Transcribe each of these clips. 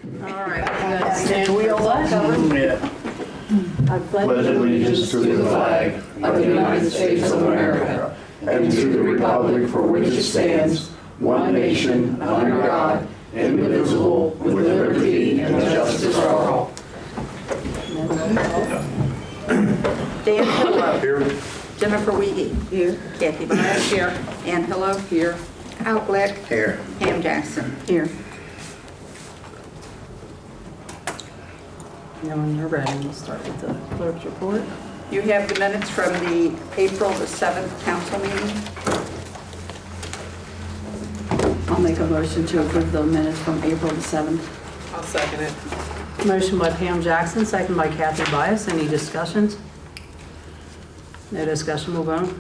All right, we got stand we all I pledge allegiance to the flag of the United States of America and to the republic for which it stands, one nation, under God, indivisible, with liberty and justice for all. Dan Pillow. Here. Jennifer Wiehe. Here. Kathy Byess. Here. Ann Pillow. Here. Al Glick. Here. Pam Jackson. Here. Now when you're ready, we'll start with the clerk's report. You have the minutes from the April the 7th council meeting. I'll make a motion to approve the minutes from April the 7th. I'll second it. Motion by Pam Jackson, second by Kathy Byess. Any discussions? No discussion, we'll vote.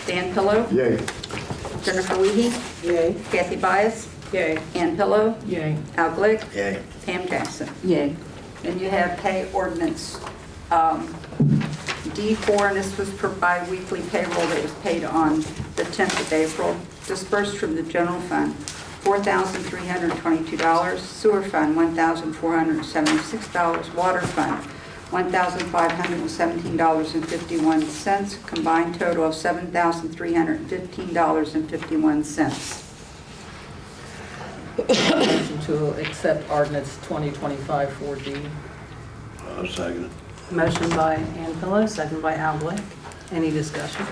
Dan Pillow. Yay. Jennifer Wiehe. Yay. Kathy Byess. Yay. Ann Pillow. Yay. Al Glick. Yay. Pam Jackson. Yay. And you have pay ordinance D4, and this was per bi-weekly payroll that was paid on the 10th of April. Dispersed from the general fund, $4,322. Sewer fund, $1,476. Water fund, $1,517.51. Combined total of $7,315.51. Motion to accept ordinance 2025-4D. I'll second it. Motion by Ann Pillow, second by Al Glick. Any discussion?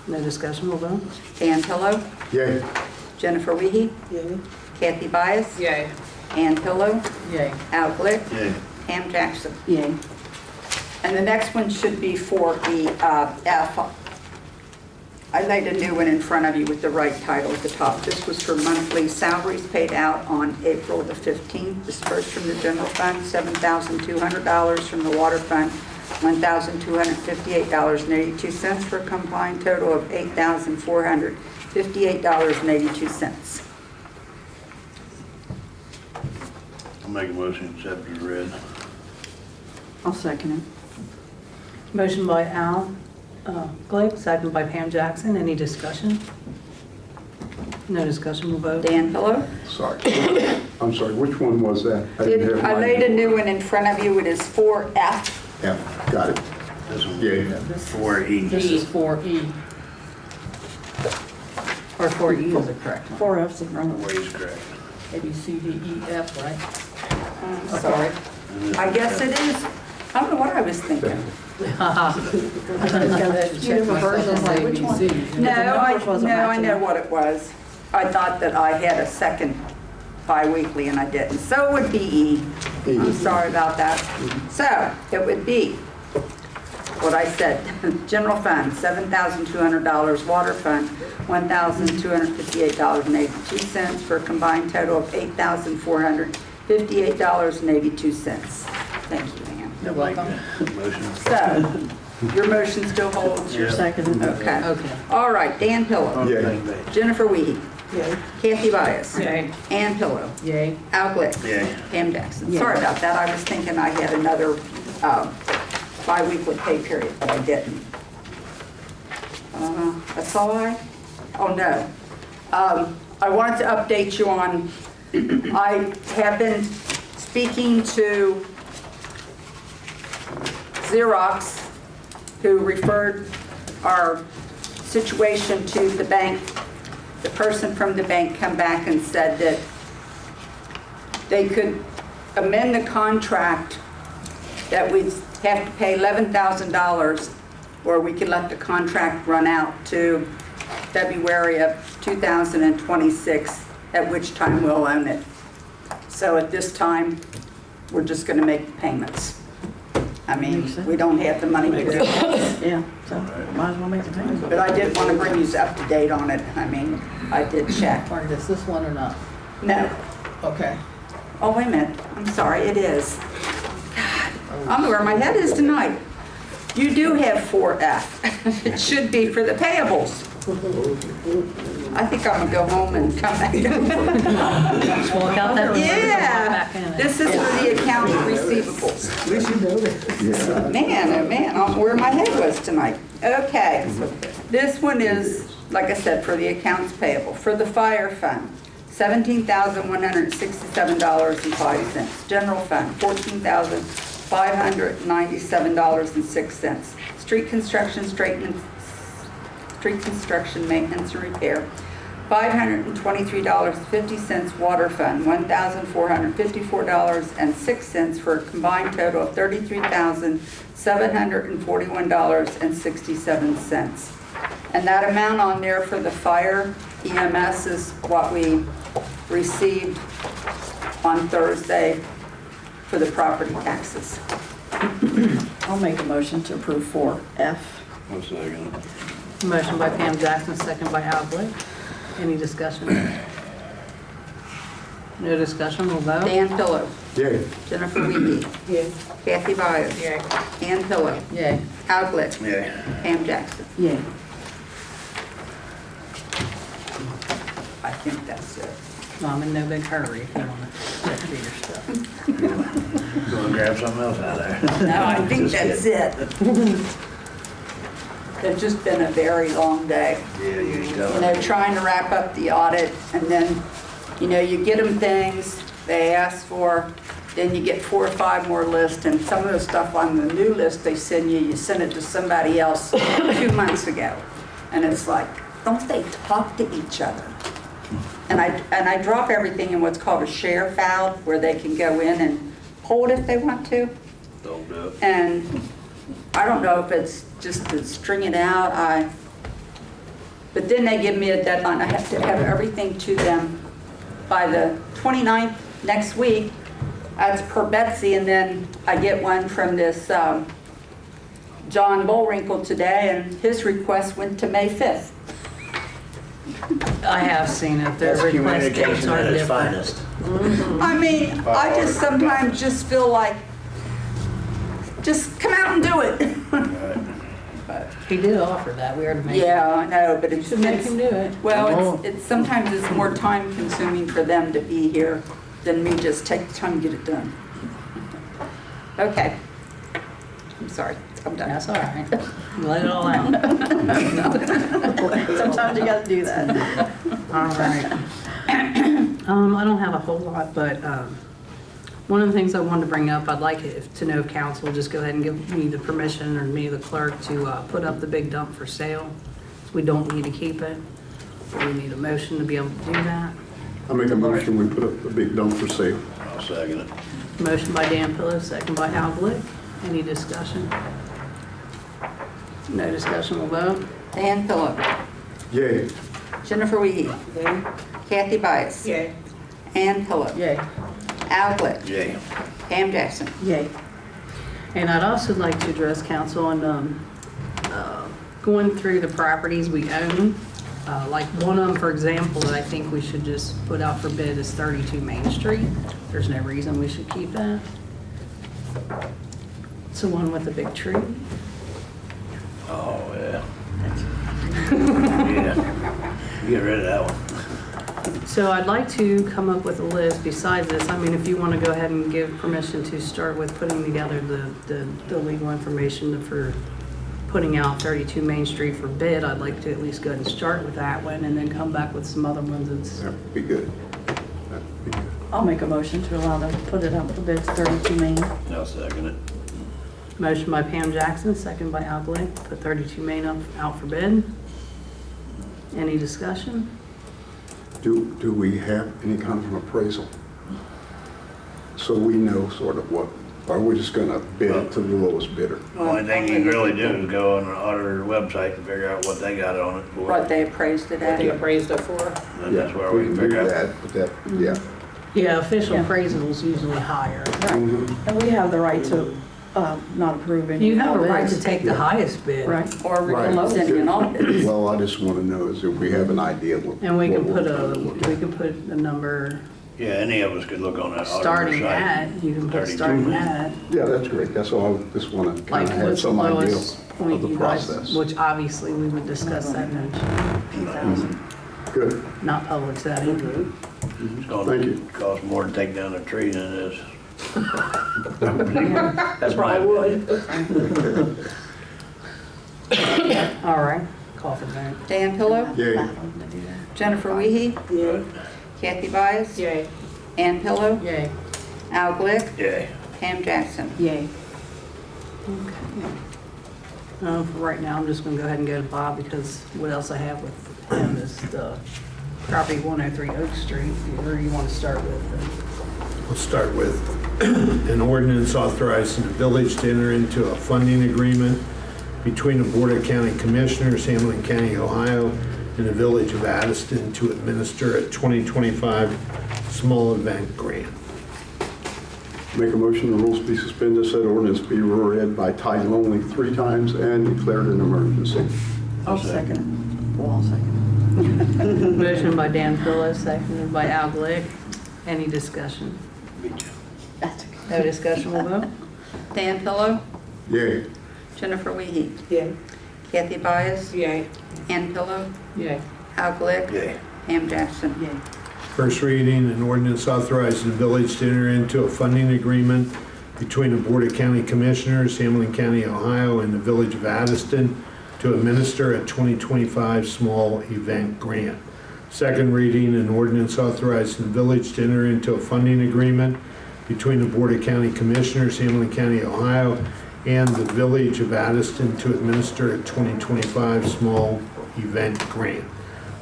No discussion, we'll vote. Dan Pillow. Yay. Jennifer Wiehe. Yay. Kathy Byess. Yay. Ann Pillow. Yay. Al Glick. Yay. Pam Jackson. Yay. And the next one should be for the F. I laid a new one in front of you with the right title at the top. This was for monthly salaries paid out on April the 15th, dispersed from the general fund, $7,200 from the water fund, $1,258.82 for a combined total of $8,458.82. I'll make a motion to accept as read. I'll second it. Motion by Al Glick, second by Pam Jackson. Any discussion? No discussion, we'll vote. Dan Pillow. Sorry. I'm sorry, which one was that? didn't have I mine. laid a new one in front of you. It is 4F. Yeah, got it. This one. Yay. For E. This is 4E. Or 4E is the correct one. 4 F's in front of it. Where he's correct. A, B, C, D, E, F, right? I'm sorry. I guess it is. I don't know what I was thinking. You have a version like which one? No, numbers wasn't I matching know up. what it was. I thought that I had a second bi-weekly and I didn't. So it would be E. I'm sorry about that. So it would be what I said. General fund, $7,200. Water fund, $1,258.82 for a combined total of $8,458.82. Thank you, Ann. You're welcome. Motion. So, your motion still holds? Yeah. Second. Okay. Okay. All right, Dan Pillow. Yay. Jennifer Wiehe. Yay. Kathy Byess. Yay. Ann Pillow. Yay. Al Glick. Yay. Pam Jackson. Yay. Sorry about that. I was thinking I had another bi-weekly pay period, but I didn't. That's all oh no. I wanted to update you on, I have been speaking to Xerox, who referred our situation to the bank. The person from the bank come back and said that they could amend the contract, that we'd have to pay $11,000, or we could let the contract run out to February of 2026, at which time we'll own it. So at this time, we're just going to make the payments. I mean, we don't have the money to do it. Yeah, so might as well make the payment. But I did want to bring you up to date on it. I mean, I did check. Or is this one or not? No. Okay. Oh, wait a minute. I'm sorry, it is. God, I don't know where my head is tonight. You do have 4F. It should be for the payables. I think I'm gonna go home and come back. Just walk out that room. Yeah, Back in. this is for the accounts receivables. At least you know that. Man, oh man, I don't know where my head was tonight. Okay, this one is, like I said, for the accounts payable. For the fire fund, $17,167.05. General fund, $14,597.06. Street construction, street construction, maintenance and repair, $523.50. Water fund, $1,454.06 for a combined total of $33,741.67. And that amount on there for the fire EMS is what we received on Thursday for the property taxes. I'll make a motion to approve 4F. I'll second it. Motion by Pam Jackson, second by Al Glick. Any discussion? No discussion, we'll vote. Dan Pillow, Yay. Jennifer Wiehe, Yay. Kathy Byess, Yay. Ann Pillow, Yay. Al Glick, Yeah. Pam Jackson. Yay. I think that's it. Well, I'm in no big hurry if you want to get through your stuff. Go and grab something else out of there. No, I think that's it. It's just been a very long day. Yeah, you You know, trying to wrap up the audit, and then, you know, you get them things they ask for, then you get 4 or 5 more lists, and some of the stuff on the new list they send you, you send it to somebody else 2 months ago. And it's like, don't they talk to each other? And I drop everything in what's called a share file, where they can go in and hold if they want to. Don't do it. And I don't know if it's just to string it out, but then they give me a deadline. I have to have everything to them by the 29th next week. That's per Betsy, and then I get one from this John Bullwinkle today, and his request went to May 5th. I have seen it, their That's request dates communication are at its different. finest. I mean, I just sometimes just feel like, just come out and do it. He did offer that, we are to make. Yeah, I know, but it's, Should make him do it. well, it's sometimes it's more time consuming for them to be here than me just take the time to get it done. Okay. I'm sorry, I'm done. That's all right. Let it all out. Sometimes you gotta do that. All right. I don't have a whole lot, but one of the things I wanted to bring up, I'd like to know if council will just go ahead and give me the permission, or me, the clerk, to put up the big dump for sale. We don't need to keep it. We need a motion to be able to do that. I make a motion, we put up the big dump for sale. I'll second it. Motion by Dan Pillow, second by Al Glick. Any discussion? No discussion, we'll vote. Dan Pillow, Yay. Jennifer Wiehe, Kathy Byess, Yay. Ann Pillow, Yay. Al Glick, Yay. Pam Jackson. Yay. And I'd also like to address council on going through the properties we own. Like one of them, for example, that I think we should just put out for bid is 32 Main Street. There's no reason we should keep that. It's the one with the big tree. Oh, yeah. Yeah. Get rid of that one. So I'd like to come up with a list besides this. I mean, if you want to go ahead and give permission to start with putting together the legal information for putting out 32 Main Street for bid, I'd like to at least go ahead and start with that one and then come back with some other ones. That'd be good. That'd be good. I'll make a motion to allow them to put it up for bids 32 Main. I'll second it. Motion by Pam Jackson, second by Al Glick, put 32 Main out for bid. Any discussion? Do we have any kind of appraisal? So we know sort of what, or we're just gonna bid it to the lowest bidder? The only thing you can really do is go on the auditor website and figure out what they got on it for. What they appraised it What they at. appraised it for. And that's where we can do figure out. that, but that, yeah. Yeah, official Yeah. appraisal is usually higher. And we have the right to not approve any. You have a right to bids. take the highest bid. Right. Or Right. refuse any and all bids. Well, I just wanna know is if we have an idea what. And we can what put we're- a number Yeah, any of us could look on that auditor starting site. at, you can put 32 starting Main. at, Yeah, that's great. That's all. I just wanna like kinda have what's the some idea lowest of point the you guys, process. which obviously we would discuss that in a few thousand, Good. not public setting. It's gonna Thank you. cost more to take down a tree than it is. That's my would. All right, call for vote. Dan Pillow, Yay. Jennifer Wiehe, Yay. Kathy Byess. Yay. Ann Pillow. Yay. Al Glick. Yay. Pam Jackson. Yay. For right now, I'm just gonna go ahead and go to Bob because what else I have with him is the property 103 Oak Street. Where do you want to start with? We'll start with an ordinance authorizing the village to enter into a funding agreement between the Board of County Commissioners, Hamilton County, Ohio, and the Village of Addyston to administer a 2025 small event grant. Make a motion the rules be suspended, said ordinance be read by title only 3 times and declared an emergency. I'll second it. Well, I'll second Motion by Dan Pillow, seconded by Al Glick. Any discussion? it. That's okay. No discussion, we'll vote. Dan Pillow. Yay. Jennifer Wiehe. Yay. Kathy Byess. Yay. Ann Pillow. Yay. Al Glick. Yay. Pam Jackson. Yay. First reading, an ordinance authorizing the village to enter into a funding agreement between the Board of County Commissioners, Hamilton County, Ohio, and the Village of Addyston to administer a 2025 small event grant. Second reading, an ordinance authorizing the village to enter into a funding agreement between the Board of County Commissioners, Hamilton County, Ohio, and the Village of Addyston to administer a 2025 small event grant.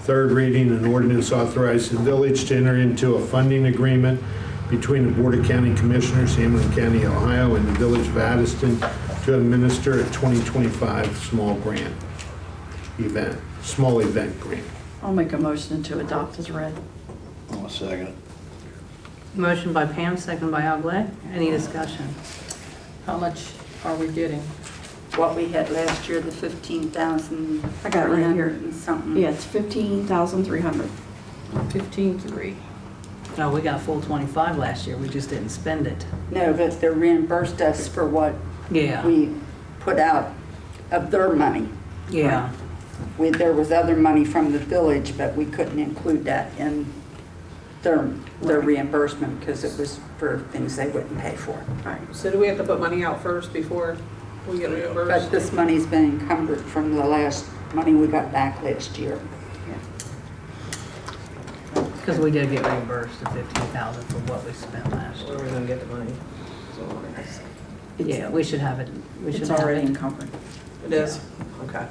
Third reading, an ordinance authorizing the village to enter into a funding agreement between the Board of County Commissioners, Hamilton County, Ohio, and the Village of Addyston to administer a 2025 small event grant. I'll make a motion to adopt as read. I'll second it. Motion by Pam, seconded by Al Glick. Any discussion? How much are we getting? What we had last year, the 15,000. I got it right here. and something. Yeah, it's 15,300. 15.3. No, we got full 25 last year, we just didn't spend it. No, but they reimbursed us for what Yeah, we put out of their money. yeah. There was other money from the village, but we couldn't include that in their reimbursement because it was for things they wouldn't pay for. All right, so do we have to put money out first before we get But reimbursed? this money's been encumbered from the last money we got back last year. Because we did get reimbursed the 15,000 for what we spent last Where year. are we gonna get the money? Yeah, we should have it. We should It's have already it. encumbered. It is? Okay.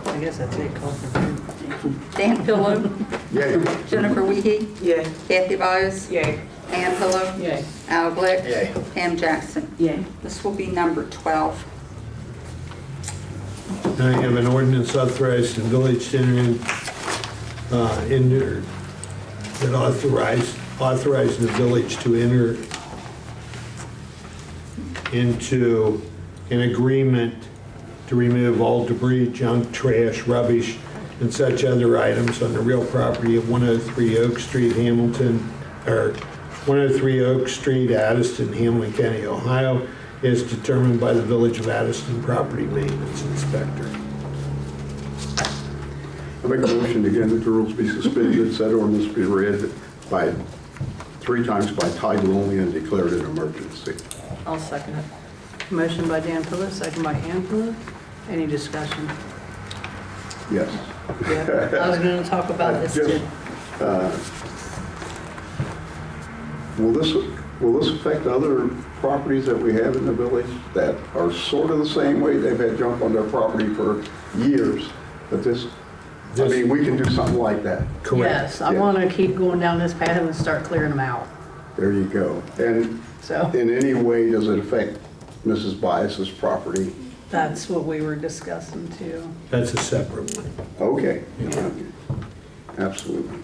I guess that's it, call for vote. Dan Pillow, Yay. Jennifer Wiehe, Yay. Kathy Byess, Yay. Ann Pillow, Yay. Al Glick, Yay. Pam Jackson. Yay. This will be number 12. I have an ordinance authorizing the village to enter that authorizing the village to enter into an agreement to remove all debris, junk, trash, rubbish, and such other items on the real property of 103 Oak Street, Hamilton, or 103 Oak Street, Addyston, Hamilton County, Ohio, is determined by the Village of Addyston Property Maintenance Inspector. I make a motion again that the rules be suspended, said ordinance be read by 3 times by title only and declared an emergency. I'll second it. Motion by Dan Pillow, second by Ann Pillow. Any discussion? Yes. Yeah, I was going to talk about this Just, too. Will this affect other properties that we have in the village that are sort of the same way? They've had junk on their property for years, but I mean, we can do something like that. Yes, I Yeah. want to keep going down this path and start clearing them out. There you go. And So in any way, does it affect Mrs. Byess's property? that's what we were discussing too. That's a separate one. Okay. Absolutely.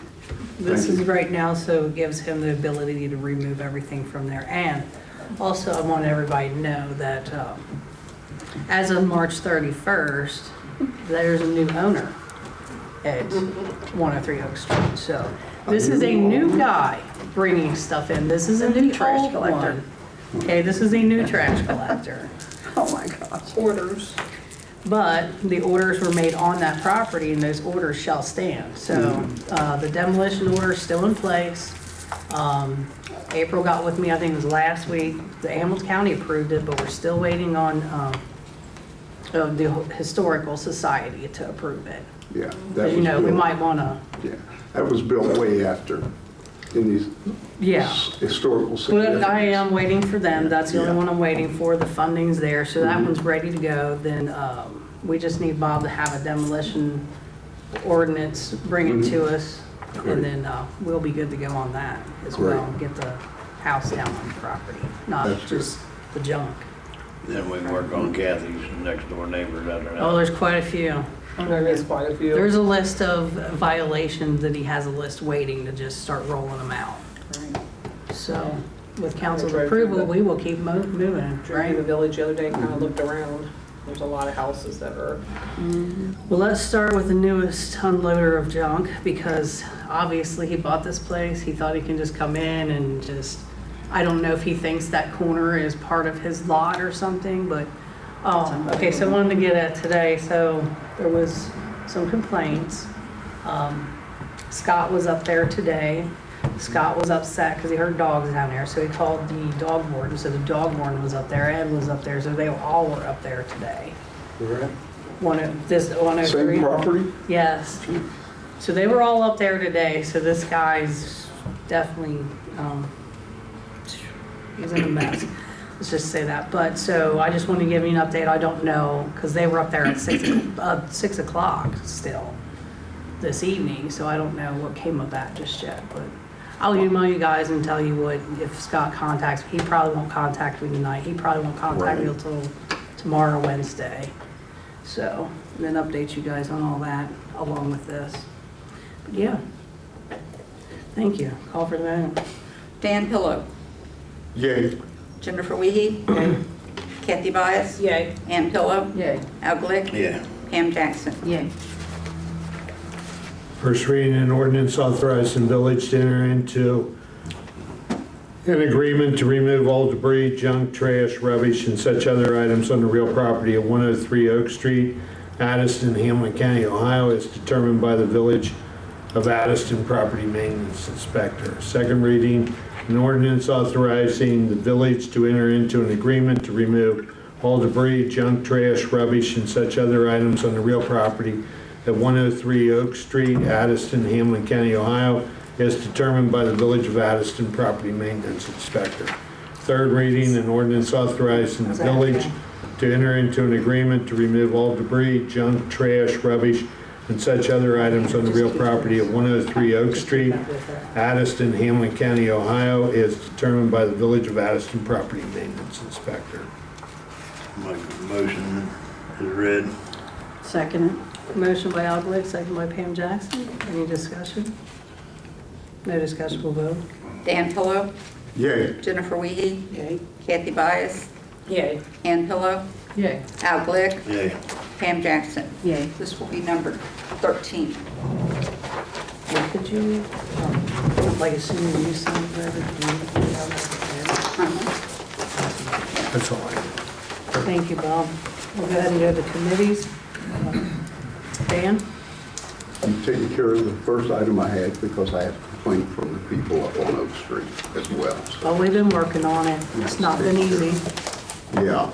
This Thank is you. right now, so it gives him the ability to remove everything from there. And also, I want everybody to know that as of March 31st, there's a new owner at 103 Oak Street. So this is a new guy bringing stuff in. This isn't the trash old collector. one. Okay, this is a new trash collector. Oh, my gosh. Orders. But the orders were made on that property and those orders shall stand. So the demolition order is still in place. April got with me, I think it was last week. The Hamilton County approved it, but we're still waiting on of the Historical Society to approve it. Yeah. Because, you know, we might want to, Yeah, that was built way after, in these yeah. historical But significance. I am waiting for them. That's the only Yeah. one I'm waiting for. The funding's there, so that one's ready to go. Then we just need Bob to have a demolition ordinance, bring it to us, Great. and then we'll be good to go on that as well. Great. Get the house down on the property, not That's good. just the junk. Then we can work on Kathy's next door neighbors out there. Oh, there's quite a few. There is quite a few. There's a list of violations that he has a list waiting to just start rolling them out. Right. So with council's I drove through approval, the- we will keep moving, Drove through right? the village the other day, kind of looked around. There's a lot of houses that are, Well, let's start with the newest unloader of junk, because obviously he bought this place. He thought he can just come in and just, I don't know if he thinks that corner is part of his lot or something, but, okay, so I wanted to get at today, so there was some complaints. Scott was up there today. Scott was upset because he heard dogs down there, so he called the dog warden. So the dog warden was up there, Ed was up there, so they all were up there today. This 103. Same property? Yes. So they were all up there today, so this guy's definitely, he's in a mess. Let's just say that. But, so I just wanted to give you an update. I don't know, because they were up there at 6 o'clock still this evening, so I don't know what came of that just yet. But I'll email you guys and tell you what, if Scott contacts me. He probably won't contact me tonight. He probably won't contact me Right. until tomorrow, Wednesday. So, and then update you guys on all that along with this. But yeah. Thank you. Call for the vote. Dan Pillow, Yay. Jennifer Wiehe, Kathy Byess, yay. Ann Pillow, Yay. Al Glick, Yeah. Pam Jackson. Yay. First reading an ordinance authorizing village to enter into an agreement to remove all debris, junk, trash, rubbish, and such other items on the real property at 103 Oak Street, Addyston, Hamlin County, Ohio, as determined by the Village of Addyston Property Maintenance Inspector. Second reading an ordinance authorizing the village to enter into an agreement to remove all debris, junk, trash, rubbish, and such other items on the real property at 103 Oak Street, Addyston, Hamlin County, Ohio, as determined by the Village of Addyston Property Maintenance Inspector. Third reading, an ordinance authorizing the village to enter into an agreement to remove all debris, junk, trash, rubbish, and such other items on the real property at 103 Oak Street, Addyston, Hamlin County, Ohio, as determined by the Village of Addyston Property Maintenance Inspector. Make a motion is read. Second it. Motion by Al Glick, second by Pam Jackson. Any discussion? No discussion, we'll vote. Dan Pillow, Yay. Jennifer Wiehe, Yay. Kathy Byess, Yay. Ann Pillow, Yay. Al Glick, Yeah. Pam Jackson. Yay. This will be numbered 13. Well, could you, like as soon as you sign whatever, can you put it out there? That's all I have. Thank you, Bob. We'll go ahead and go to committees. Dan? You've taken care of the first item I had because I had a complaint from the people up on Oak Street as well. So, Well, we've been working on it. It's not been easy. yeah.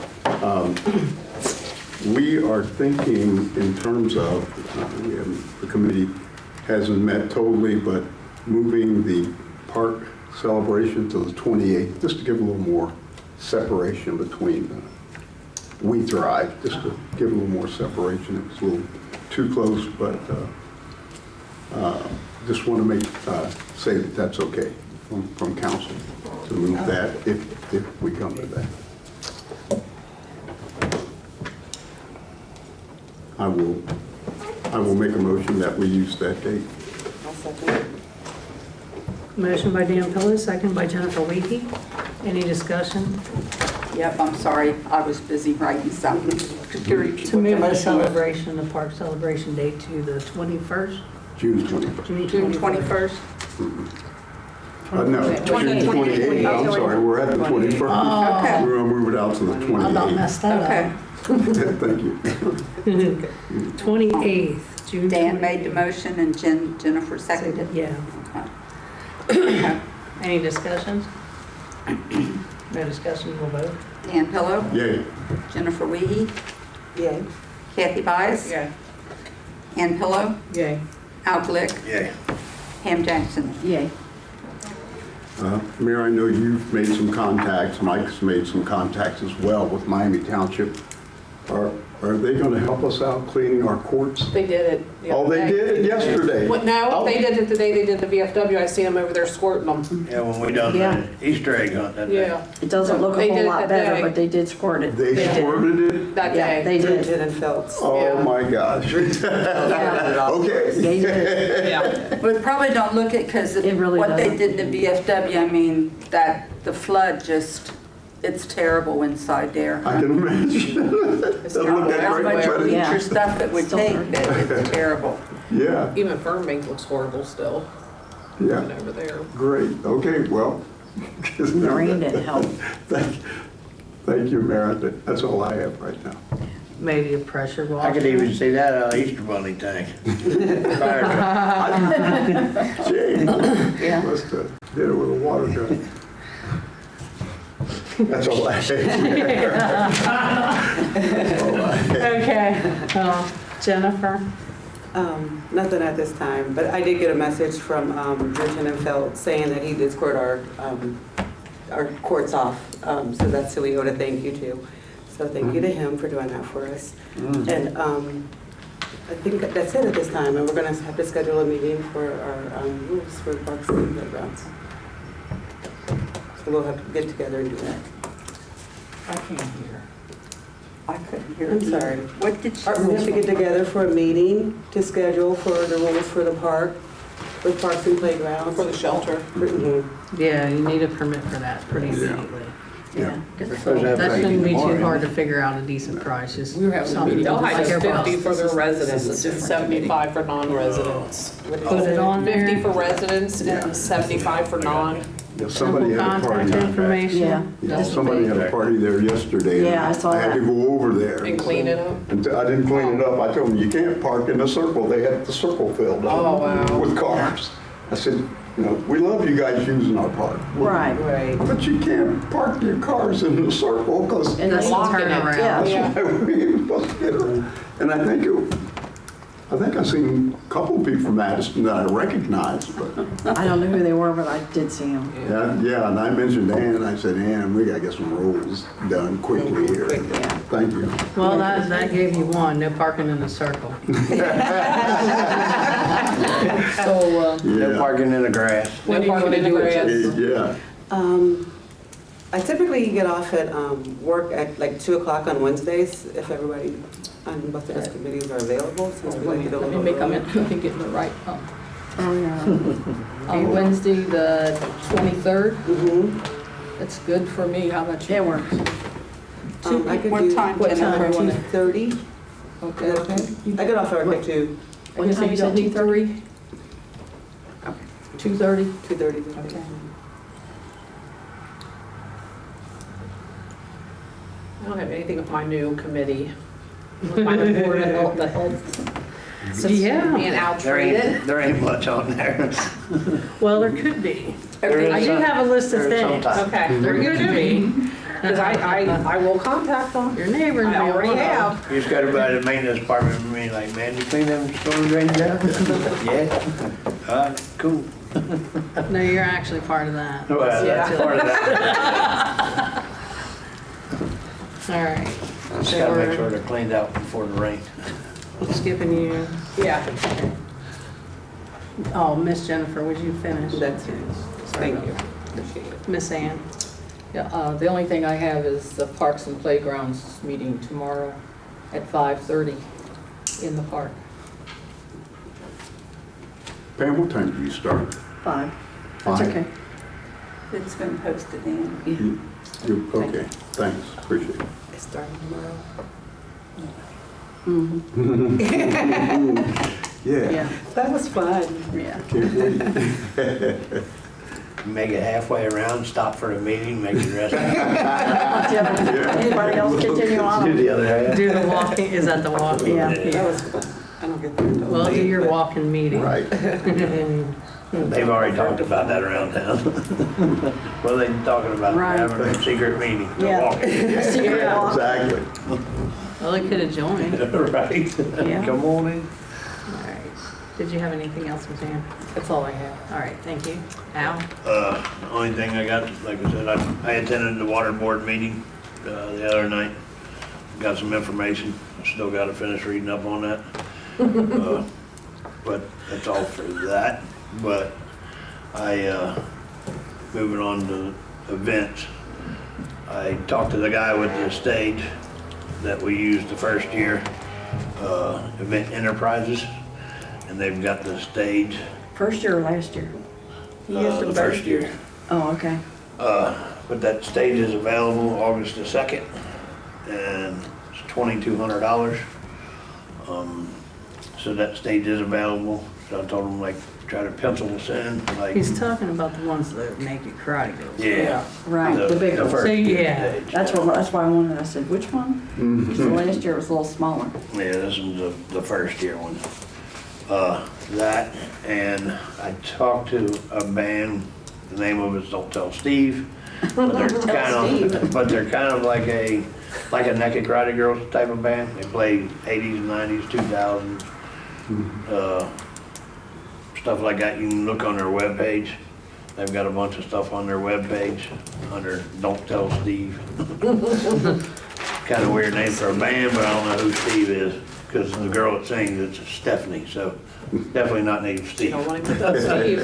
We are thinking in terms of, the committee hasn't met totally, but moving the park celebration to the 28th, just to give a little more separation between, we thrive, just to give a little more separation. It was a little too close, but just want to make, say that that's okay from council to move that if we come to that. I will make a motion that we use that date. I'll second it. Motion by Dan Pillow, second by Jennifer Wiehe. Any discussion? Yep, I'm sorry, I was busy writing something. To move the celebration, the park celebration date to the 21st? June 21st. June 21st. No, June 28th, I'm sorry, we're at the 21st. Okay. We're going to move it out to the I about 28th. messed that Okay. up. Thank you. 28th, June 28th. Dan made the motion and Jennifer seconded. Yeah. Okay. Any discussions? No discussion, we'll vote. Dan Pillow, Yay. Jennifer Wiehe, Yay. Kathy Byess, Yay. Ann Pillow, Yay. Al Glick, Yeah. Pam Jackson. Yay. Mayor, I know you've made some contacts, Mike's made some contacts as well with Miami Township. Are they going to help us out cleaning our courts? They did it. the Oh, other they day. did it yesterday? What, no, Oh. they did it today. They did the VFW. I see them over there squirting them. Yeah, when we done Yeah. the Easter egg hunt that day. Yeah. It doesn't look a They whole did it lot that better, day. but they did squirt it. They squirted it? That Yeah, day. they did. Oh, Yeah. my gosh. Yeah, Okay. they did. Yeah. We probably don't look at, because It really what they doesn't. did in the VFW, I mean, that the flood just, it's terrible inside there. I can imagine. Doesn't look that How great, much but Yeah. bleacher stuff it would Still take, hurt. but it's terrible. yeah, Even Fernbank looks horrible still. yeah. Even over there. Great, okay, well. The rain didn't help. Thank you, Mayor. That's all I have right now. Maybe a pressure washer. I could even see that Easter bunny tank. Fire truck. Jay, Yeah. must have did it with a water gun. That's all I have. That's all I have. Okay, Jennifer? Nothing at this time, but I did get a message from Lieutenant Felt saying that he did squirt our courts off. So that's who we owe a thank you to. So thank you to him for doing that for us. And I think that's it at this time, and we're gonna have to schedule a meeting for our rules for parks and playgrounds. So we'll have to get together and do that. I can't hear. I couldn't hear. I'm either. sorry. What did she We have to get say? together for a meeting to schedule for the rules for the park, with parks and playgrounds. For the shelter. Mhm. Yeah, you need a permit for that pretty immediately. Yeah. We're supposed to have That that shouldn't be too tomorrow. hard to figure out a decent price, just We were having a something meeting. to They'll like hire your 50 boss. for their residents and 75 for non-residents. Put it on there. 50 for residents and 75 for non. Yeah, somebody Simple had a party. contact information. Yeah. Yeah, somebody had a party there yesterday. Yeah, I saw I had to that. go over there. And clean it up. And I didn't clean it up. I told them, you can't park in a circle. They had the circle filled up Oh, wow. with cars. I said, you know, we love you guys using our park. Right. Right. But you can't park your cars in a circle because And That's they- the locking it. turnaround. Yeah. Yeah. we were supposed to get around. And I think I seen a couple of people from Addyston that I recognized, but I don't know who they were, but I did see them. yeah, and I mentioned Ann, and I said, Ann, we gotta get some rules done quickly here. Thank you. Well, that gave you one, no parking in a circle. So, No Yeah, parking in the grass. when are you going to do it? yeah. I typically get off at work at like 2 o'clock on Wednesdays, if everybody on both of those committees are available, since we like to go a Let little me come early. in, let me get in the right, Oh, yeah. on Wednesday, the 23rd, Mhm. that's good for me, how about you? It works. I could What do time, What Jennifer? time? 2:30. Okay, I get off at work at 2, Wednesday, you said 2:30? 2:30? 2:30. Okay. I don't have anything with my new committee. My board and all the heads. Since Yeah. me and Al There traded. ain't much on there. Well, there could be. There is I do some- have a list of there is things. sometimes. Okay, There very good could to be. me. Because I will contact them. Your neighbors may I already want to. have. You just got about the maintenance department and me like, man, you clean them storm drains out? Yeah. Cool. No, you're actually part of that. Well, that's Yeah. part of that. All right. Just gotta make sure they're cleaned out before the rain. Skipping you. Yeah. Oh, Miss Jennifer, would you finish? That's it. Thank you. Appreciate it. Miss Ann? Yeah, the only thing I have is the Parks and Playgrounds meeting tomorrow at 5:30 in the park. Pam, what time do you start? 5. That's 5? okay. It's been posted in. Okay, thanks, appreciate it. It's starting tomorrow. Yeah, Yeah, That was fun. yeah. can't wait. Make it halfway around, stop for the meeting, make the rest. Anybody else continue Do on? the other half. Do the walking, is that the walking? Yeah. That was fun. I don't get there until Well, do late, your but- walking meeting. Right. They've already talked about that around town. Well, they're talking about Right. having a secret meeting. Yeah. Walking. Secret walk. Exactly. Well, they could have joined. Right? Yeah. Come on in. All right. Did you have anything else, Ms. Ann? That's all I have. All right, thank you. Al? The only thing I got, like I said, I attended the water board meeting the other night. Got some information. Still got to finish reading up on that. But that's all for that. But moving on to events. I talked to the guy with the stage that we used the first year, Event Enterprises, and they've got the stage. First year or last year? He used them The both first year. years. Oh, okay. But that stage is available August the 2nd, and it's $2,200. So that stage is available. So I told him, like, try to pencil us in, like. He's talking about the ones that make you cry, girls. Yeah. Right, the big The one. first So, year yeah. stage. That's why I wanted, I said, which one? Because the last year was a little smaller. Yeah, this is the first year one. That, and I talked to a band, the name of it's Don't Tell Steve. But they're kind of like a Naked Karate Girls type of band. They play 80s, 90s, 2000s, stuff like that. You can look on their webpage. They've got a bunch of stuff on their webpage under Don't Tell Steve. Kind of weird name for a band, but I don't know who Steve is, because the girl that sings, it's Stephanie, so definitely not named Steve. Don't want to put that Steve.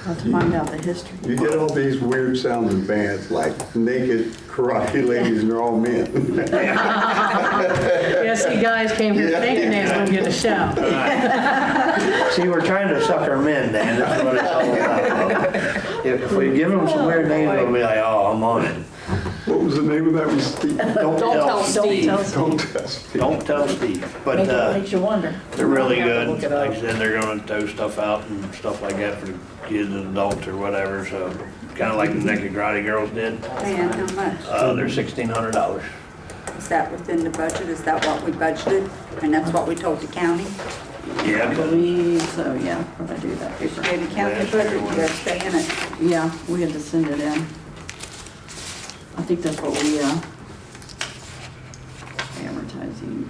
I'll have to find out the history. You get all these weird sounding bands like Naked Karate Ladies and they're all men. Yeah, see, guys came here thinking they was gonna get a shout. See, we're trying to suck our men, Dan, that's what it's all about. If we give them some weird names, they'll be like, oh, I'm on it. What was the name of that? Was Steve? Don't tell Steve. Don't tell Steve. Don't tell Steve. But Makes you wonder. they're really I'll have to good. look it up. Like I said, they're gonna throw stuff out and stuff like that for the kids and adults or whatever, so kind of like the Naked Karate Girls did. And how much? They're $1,600. Is that within the budget? Is that what we budgeted? And that's what we told the county? Yeah, I believe so, yeah, if I do that. If you gave the county a budget, you gotta stay in it. Yeah, we had to send it in. I think that's what we, advertising.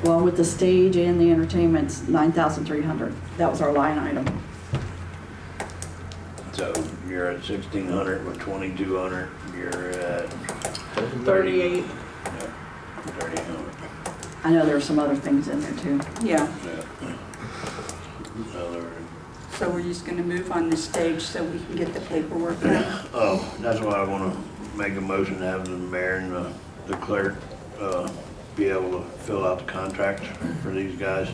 Well, with the stage and the entertainment's 9,300. That was our line item. so you're at 1,600 with 2,200, you're at 38. 3,800. I know there are some other things in there too. Yeah. Yeah. So we're just gonna move on the stage so we can get the paperwork done? Oh, that's why I want to make a motion to have the mayor and the clerk be able to fill out the contracts for these guys,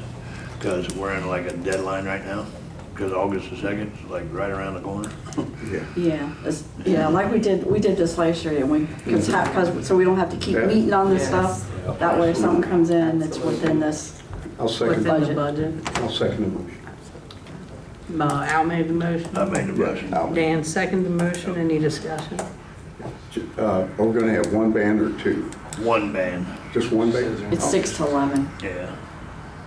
because we're in like a deadline right now, because August the 2nd is like right around the corner. Yeah, like we did this last year, didn't we? Because, so we don't have to keep meeting on this stuff. That way if something comes in, it's within this. I'll second, Within the budget. I'll second the motion. Al made the motion. I made the motion. Dan seconded the motion. Any discussion? We're gonna have one band or two? One band, Just one band? It's 6 to 11. yeah.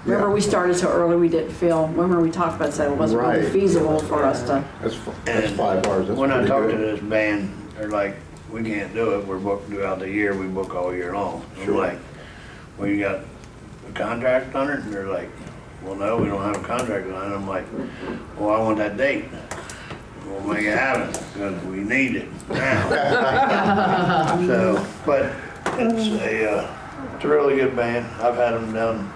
Remember, we started so early, we didn't feel, remember we talked about that it wasn't really Right. feasible for us to, That's And 5 hours, that's when I pretty talked to good. this band, they're like, we can't do it, we're booked throughout the year, we book all year long. I'm Sure. like, well, you got a contract on it? And they're like, well, no, we don't have a contract on it. I'm like, well, I want that date. We'll make it happen, because we need it now. So, but it's a really good band. I've had them down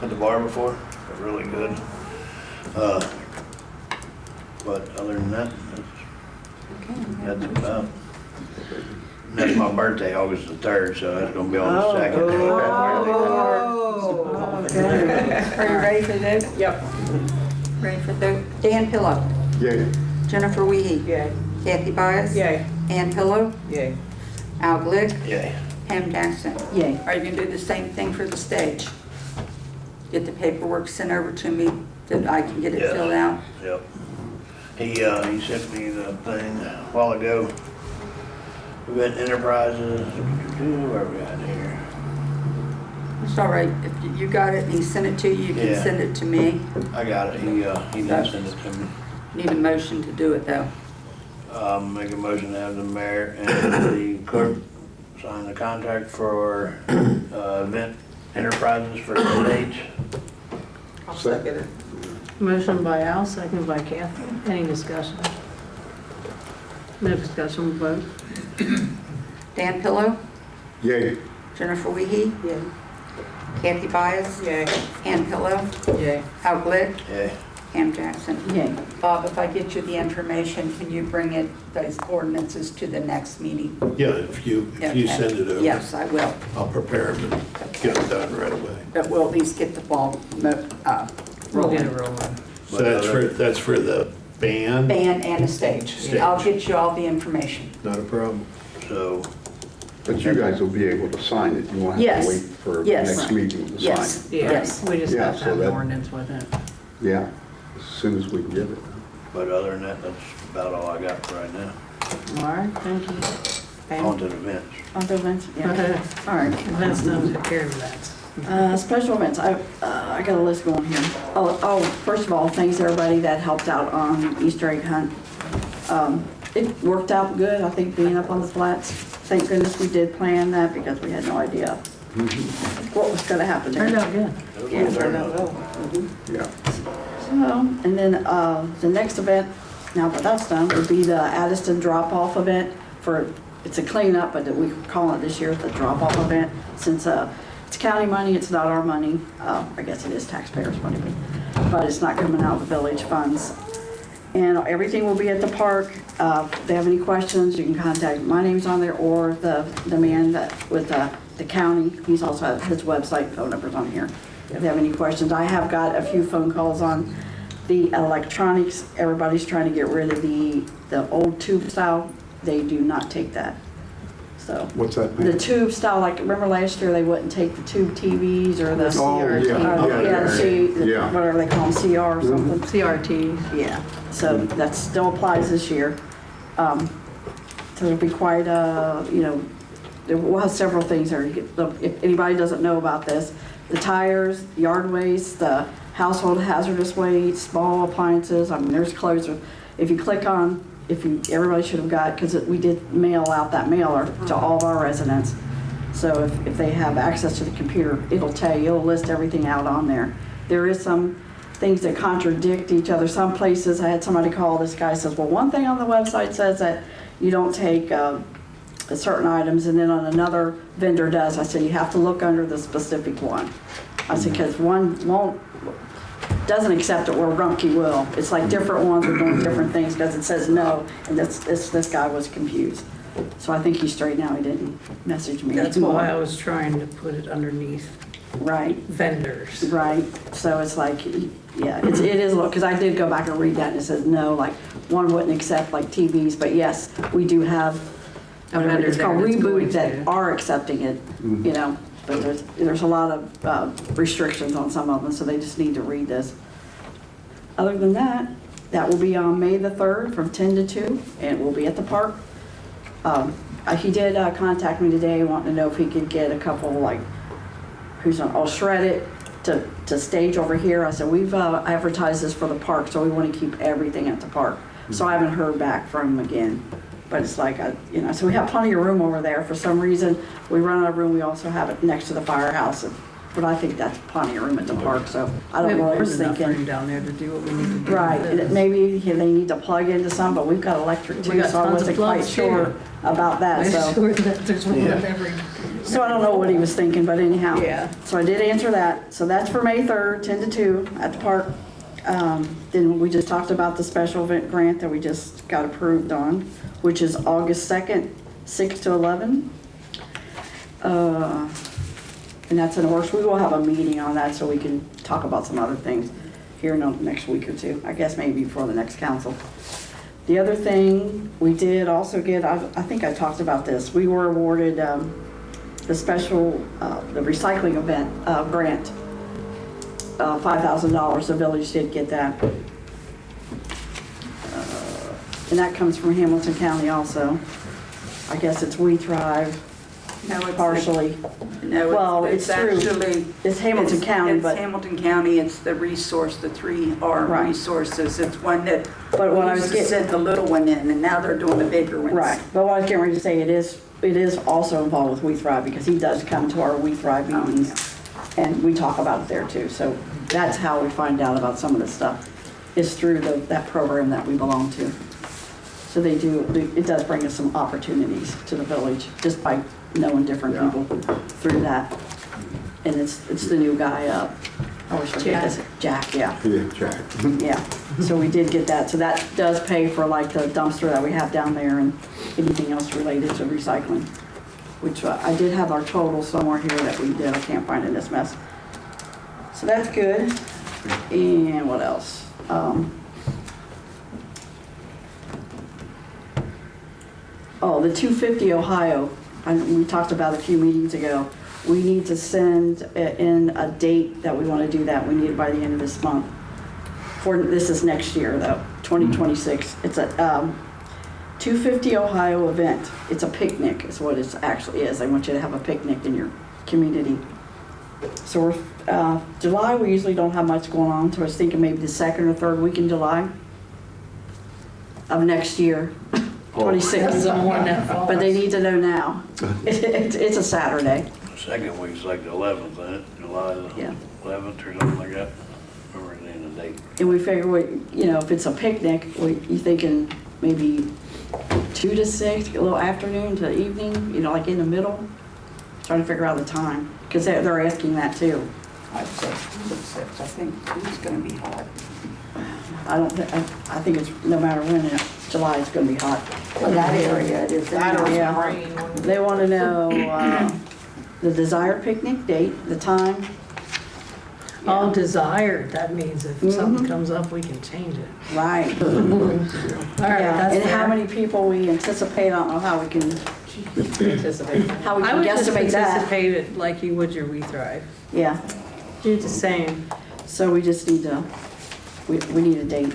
at the bar before, they're really good. But other than that, that's about. And that's my birthday, August the 3rd, so that's gonna be on the 2nd. Are you ready for those? Yep. Ready for those? Dan Pillow, Yay. Jennifer Wiehe, Yay. Kathy Byess, Yay. Ann Pillow, Yay. Al Glick, Yeah. Pam Jackson. yay. Are you gonna do the same thing for the stage? Get the paperwork sent over to me that I can get it Yeah. filled out? Yep. He sent me the thing a while ago. Event Enterprises, where are we at here? It's all right, if you got it and he sent it to you, you can Yeah. send it to me. I got it, he did send it to me. Need a motion to do it though. Make a motion to have the mayor and the clerk sign the contract for Event Enterprises for the stage. I'll second it. Motion by Al, second by Kathy. Any discussion? No discussion, we'll vote. Dan Pillow, Yay. Jennifer Wiehe, Yeah. Kathy Byess, Yay. Ann Pillow, Yay. Al Glick, Yeah. Pam Jackson. Yay. Bob, if I get you the information, can you bring those ordinances to the next meeting? Yeah, if you Okay. send it over. Yes, I will. I'll prepare them and get them done right away. But we'll at least get the ball We'll get rolling. it rolling. So that's for the band? Band and a stage. Stage. I'll get you all the information. Not a problem. So, But you guys will be able to sign it. You won't have Yes. to wait for the Yes. next meeting to sign Yes, it. Yeah, yes. we just Yeah, have to so have the that- ordinance with it. Yeah, as soon as we can get it. but other than that, that's about all I got for right now. All right, thank you. Pam? On to the events. On the events, yeah. All right. Vince done took care of that. Special events, I got a list going here. Oh, first of all, thanks everybody that helped out on Easter egg hunt. It worked out good, I think, being up on the flats. Thank goodness we did plan that because we had no idea what was gonna happen there. Turned out good. Yeah, turned out well. Yeah. So, and then the next event, now that that's done, would be the Addyston drop-off event for, it's a cleanup, but we call it this year the drop-off event. Since it's county money, it's not our money. I guess it is taxpayers' money, but it's not coming out of the village funds. And everything will be at the park. If they have any questions, you can contact, my name's on there, or the man that with the county. He's also, his website, phone number's on here. If they have any questions, I have got a few phone calls on the electronics. Everybody's trying to get rid of the old tube style. They do not take that. So What's that? the tube style, like remember last year they wouldn't take the tube TVs or the Oh, CRT, yeah. whatever they call them, CR or something. CRT. Yeah, so that still applies this year. So it'll be quite, we'll have several things there. If anybody doesn't know about this, the tires, yard waste, the household hazardous waste, small appliances, I mean, there's clothes. If you click on, everybody should have got, because we did mail out that mailer to all of our residents. So if they have access to the computer, it'll tell you, it'll list everything out on there. There is some things that contradict each other. Some places, I had somebody call, this guy says, well, one thing on the website says that you don't take certain items, and then on another vendor does. I said, you have to look under the specific one. I said, because one doesn't accept it where Rumpke will. It's like different ones are doing different things because it says no, and this guy was confused. So I think he's straight now, he didn't message me. That's why I was trying to put it underneath Right. vendors. Right, so it's like, yeah, it is a little, because I did go back and read that, and it says no, like, one wouldn't accept like TVs, but yes, we do have, A vendor it's called there that's going Reboot that to. are accepting it, but there's a lot of restrictions on some of them, so they just need to read this. Other than that, that will be on May the 3rd from 10 to 2, and we'll be at the park. He did contact me today, wanting to know if he could get a couple, like, I'll shred it to stage over here. I said, we've advertised this for the park, so we want to keep everything at the park. So I haven't heard back from him again. But it's like, so we have plenty of room over there. For some reason, we run out of room. We also have it next to the firehouse. But I think that's plenty of room at the park, so I don't know what I was Enough room thinking. down there to do what we need to do. Right, with and this. maybe they need to plug into some, but we've got electric We too, got so I tons of wasn't quite plugs, sure too. about that, Make so. sure that there's one of every. So I don't know what he was thinking, but anyhow. Yeah. So I did answer that. So that's for May 3rd, 10 to 2 at the park. Then we just talked about the special event grant that we just got approved on, which is August 2nd, 6 to 11. And that's in the works. We will have a meeting on that so we can talk about some other things here in the next week or two. I guess maybe before the next council. The other thing we did also get, I think I talked about this, we were awarded the special, the recycling event grant, $5,000. The village did get that. And that comes from Hamilton County also. I guess it's We Thrive No, it's partially. No, Well, it's it's through- actually. It's Hamilton County, It's but, Hamilton County, it's the resource, the 3R Right. resources. It's one that But what I we was used to getting- send the little one in, and now they're doing the bigger ones. right. But what I was getting ready to say, it is it is also involved with We Thrive because he does come to our We Thrive meetings and we talk about it there too. So that's how we find out about some of this stuff is through that program that we belong to. So it does bring us some opportunities to the village just by knowing different people through that. And it's the new guy, I always forget this, Jack, yeah. Yeah, Jack. Yeah, so we did get that. So that does pay for like the dumpster that we have down there and anything else related to recycling, which I did have our total somewhere here that we did. I can't find it in this mess. So that's good. And what else? The 250 Ohio, we talked about a few meetings ago. We need to send in a date that we want to do that. We need it by the end of this month. This is next year though, 2026. It's a 250 Ohio event. It's a picnic is what it actually is. They want you to have a picnic in your community. So we're, July, we usually don't have much going on. So I was thinking maybe the second or third week in July of next year. 26. But they need to know now. It's a Saturday. Second week's like the 11th, ain't it? July the 11th or something like that. Remember the end of the date. And we figure, if it's a picnic, you thinking maybe 2 to 6, a little afternoon to evening, like in the middle? Trying to figure out the time, because they're asking that too. I'd say 6. I think it's going to be hot. I think it's, no matter when in July, it's going to be hot. For that area, it is. Yeah. They want to know the desired picnic date, the time. All desired, that means if something comes up, we can change it. Right. All right, Yeah, that's and how fair. many people we anticipate, I don't know how we can Anticipate. How we I can would just guesstimate that. anticipate it like you would your We Thrive. Yeah, Do the same. so we just need to, we need a date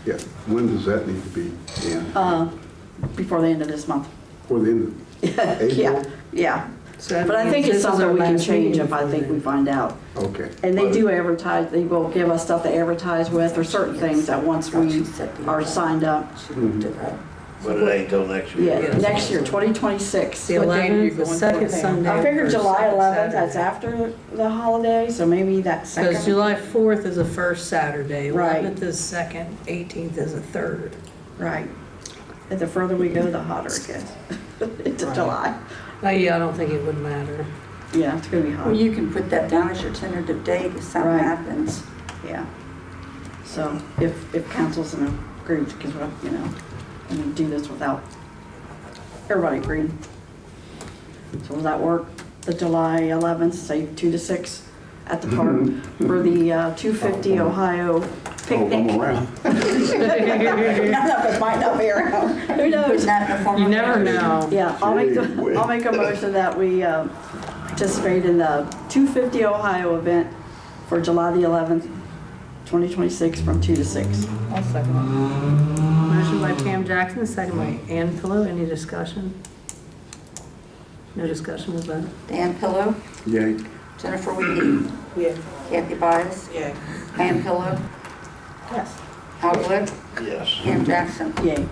Yeah, when does that need to be in? before the end of this month. For the end of Yeah, April? yeah. So that But I means think this it's is our something we can last change meeting if I before think we then. find out. Okay. And they do advertise, they will give us stuff to advertise with, or certain things that once we are signed up. She looked it up. But it ain't till next year. Yeah, next year, 2026. The What date are you 11th, the going second for? Sunday. I figured or July second 11th, that's Saturday. after the holiday, so maybe that second. Because July 4th is the first Saturday, Right. 11th is second, 18th is the third. Right. And the further we go, the hotter it gets. Into July. Yeah, I don't think it would matter. Yeah, it's gonna be hot. Well, you can put that down as your tentative date if something Right. happens. Yeah. So if council's in agreement, because we do this without everybody agreeing. So will that work? The July 11th, say 2 to 6 at the park for the 250 Ohio Oh, picnic. I'm around. None of us might not be around. Who Putting knows? that in the form You of never motion. know. Yeah, I'll make a motion that we participate in the 250 Ohio event for July the 11th, 2026 from 2 to 6. I'll second it. Motion by Pam Jackson, second by Ann Pillow. Any discussion? No discussion with that? Dan Pillow, Yay. Jennifer Wiehe, Yeah. Kathy Byess, Yeah. Ann Pillow, Yes. Al Glick, Yes. Pam Jackson. Yay.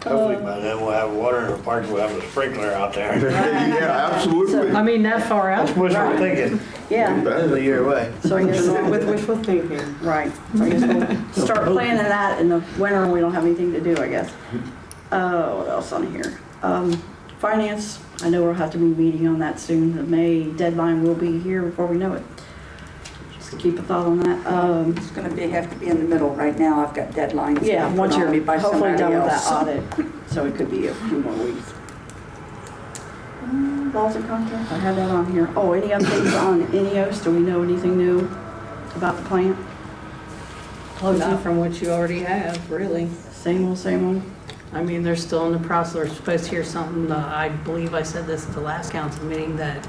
Hopefully by then we'll have water in the park, we'll have a sprinkler out there. Yeah, absolutely. I mean, that far out? That's what we're thinking. Yeah, End of the year away. so I guess, With wishful thinking. right. So I guess we'll start planning that in the winter when we don't have anything to do, I guess. What else on here? Finance, I know we'll have to be meeting on that soon. The May deadline will be here before we know it. Just keep a thought on that. It's going to have to be in the middle. Right now, I've got deadlines. Yeah, put once on you're me by hopefully somebody done with that else. audit, so it could be a few more weeks. Laws and contracts, I have that on here. Oh, any updates on Ineos? Do we know anything new about the plant? Not from what you already have, really. Same old, same old? I mean, they're still in the process. We're supposed to hear something, I believe I said this at the last council meeting, that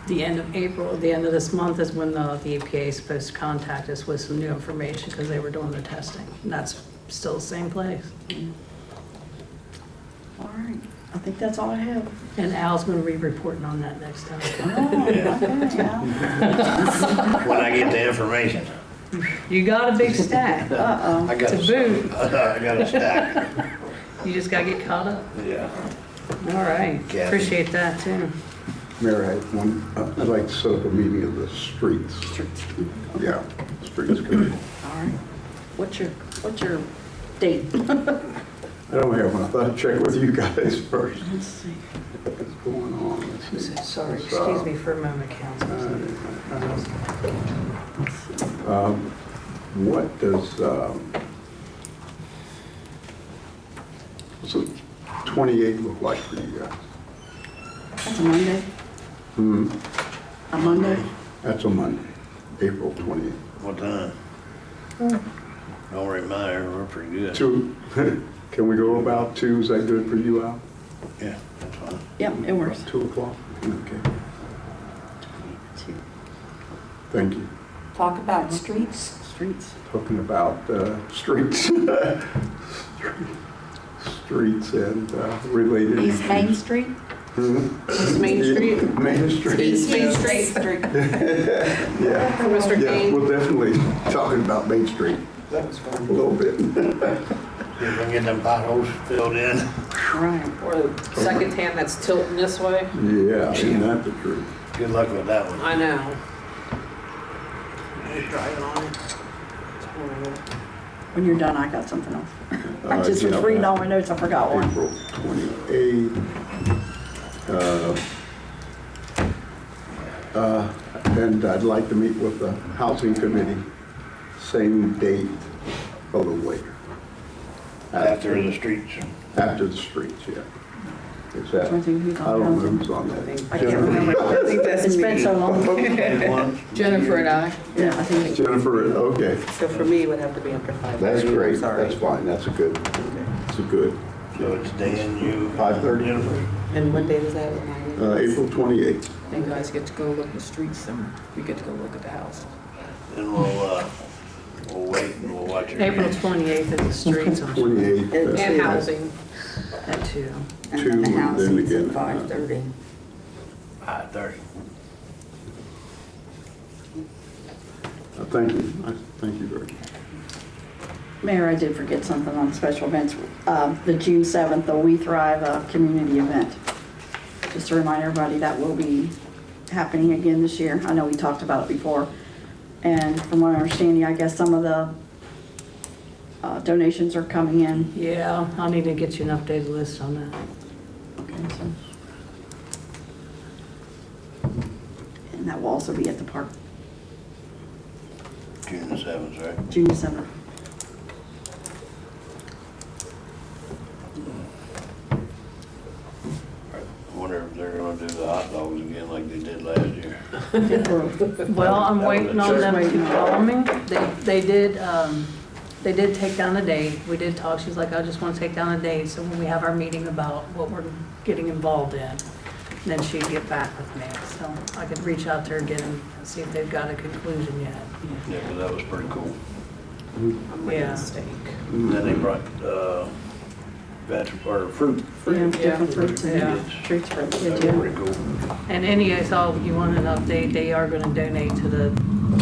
the end of April, the end of this month is when the EPA is supposed to contact us with some new information because they were doing their testing. And that's still the same place. All right, I think that's all I have. And Al's going to be reporting on that next time. Oh, okay, yeah. When I get the information. You got a big stack Uh-oh. I got to boot. I got a stack. You just got to get caught up. Yeah. All right, Kathy. appreciate that too. Mayor, I'd like to set up a meeting of the streets. Yeah, streets committee. All right. What's your date? I don't have one. I thought I'd check with you guys first. Let's see. What's going on? Let's see. Sorry, Let's, excuse me for a moment, council. What does, what's the 28 look like for you guys? That's a Monday? A Monday? That's a Monday, April 28th. What time? Don't really matter, we're pretty good. 2, can we go about 2? Is that good for you, Al? Yeah, that's fine. Yep, it works. 2 o'clock? Okay, thank you. Talk about streets. Streets. Talking about streets. Streets and related East Main issues. Street? East Main Street? Main Street. East Main Street. Yeah. For Mr. Yeah, Kane. we're definitely talking about Main Street. That's a little bit. See if we can get them potholes filled in. Right. Or the second hand that's tilting this way. Yeah, isn't that the truth? Good luck with that one. I know. I'm driving on it. It's horrible. When you're done, I got something else. I just was yeah, reading all my notes, I forgot one. April 28th. And I'd like to meet with the Housing Committee, same date, a little later. After the streets. After the streets, yeah. Is that, Trying to think who's I on don't know housing. who's on that. I can't remember. It's been so long. Jennifer and I. Yeah, I think Jennifer, okay. So for me, it would have to be after 5. That's great, Sorry. that's fine, that's a good, it's a good. So it's Dan, you. 5:30. Jennifer. And what date is that? Remind me. April 28th. You guys get to go look at the streets and we get to go look at the house. Then we'll wait and we'll watch it. April 28th at the streets on 28th. And housing. that too. And 2, then the and then housing's again. at 5:30. 5:30. Thank you, thank you very much. Mayor, I did forget something on special events. The June 7th, the We Thrive community event. Just to remind everybody, that will be happening again this year. I know we talked about it before. And from my understanding, I guess some of the donations are coming in. Yeah, I'll need to get you an updated list on that. Okay, so. And that will also be at the park, June the 7th, right? June 7th. I wonder if they're gonna do the hot dogs again like they did last year. Well, I'm waiting on them Just to waiting. call me. They did take down a date. We did talk. She's like, I just want to take down a date. So when we have our meeting about what we're getting involved in, then she'd get back with me. So I could reach out to her again and see if they've got a conclusion yet. Yeah, 'cause that was pretty cool. I'm making Yeah. a mistake. And then they brought, vegetable, or fruit. Yeah, different fruits Yeah. and treats for the That kids, was yeah. pretty cool. And any, so you want an update, they are going to donate to the.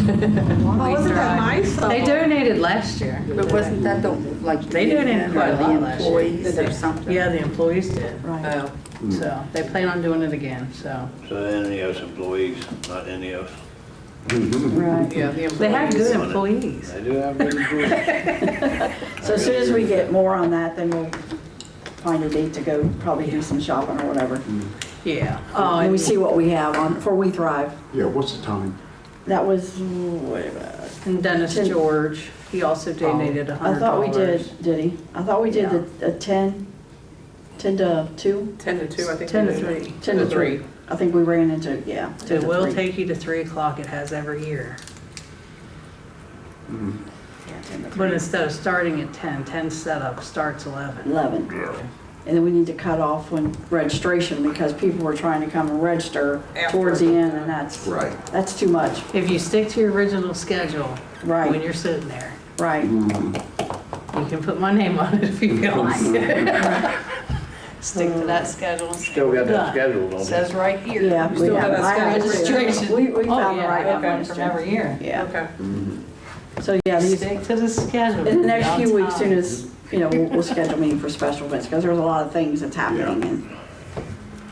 Oh, wasn't that nice? They donated last year. But wasn't that the, like, They donated quite a lot last year. employees or something? Yeah, the employees did. Right. Oh, So they plan on doing it again, so. So the NEOS employees, not NEOS. Right. yeah, the They have good employees. employees. They do have good employees. So as soon as we get more on that, then we'll find a date to go, probably do some shopping or whatever. Yeah. Oh, And we and see what we have on, for We Thrive. Yeah, what's the time? That was, wait a minute. and Dennis Ten- George, he also donated $100. I thought we did he? I thought we did the 10 to 2? 10 to 2, I think. 10 we to did. 3. 10 to 3. I think we ran into, yeah. 10 It to will 3. take you to 3 o'clock, it has every year. Yeah, 10 to 3. But instead of starting at 10 setup starts 11. 11. And then we need to cut off when registration, because people were trying to come and register towards the end, and that's too much. If you stick to your original schedule, when Right, you're sitting there, right. you can put my name on it if you feel like it. Stick to that schedule. and say, Still got "We're that done." schedule, don't you? Says right here. Yeah. You still we have that I schedule? Registration. We Oh, found the yeah, right I one. got it from every year. Yeah. Okay. So, yeah, these, Stick to the schedule. in the next You'll be few on weeks, soon time. as, we'll schedule meeting for special events, because there's a lot of things that's happening, and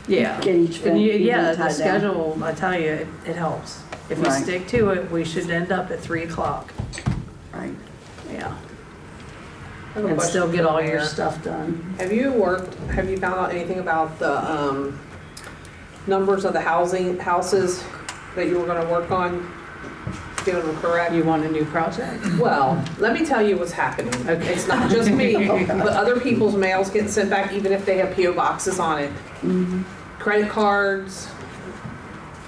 Yeah. get each And event yeah, the tied down. schedule, I tell you, it helps. If we Right. stick to it, we should end up at 3 o'clock. Right. Yeah. I have a And question still get all for your Mayor. stuff done. Have you found out anything about the numbers of the houses that you were gonna work on, getting them correct? You want a new project? Well, let me tell you what's happening. Okay. It's not just me, but other people's mails get sent back even if they have PO boxes on it. Credit cards,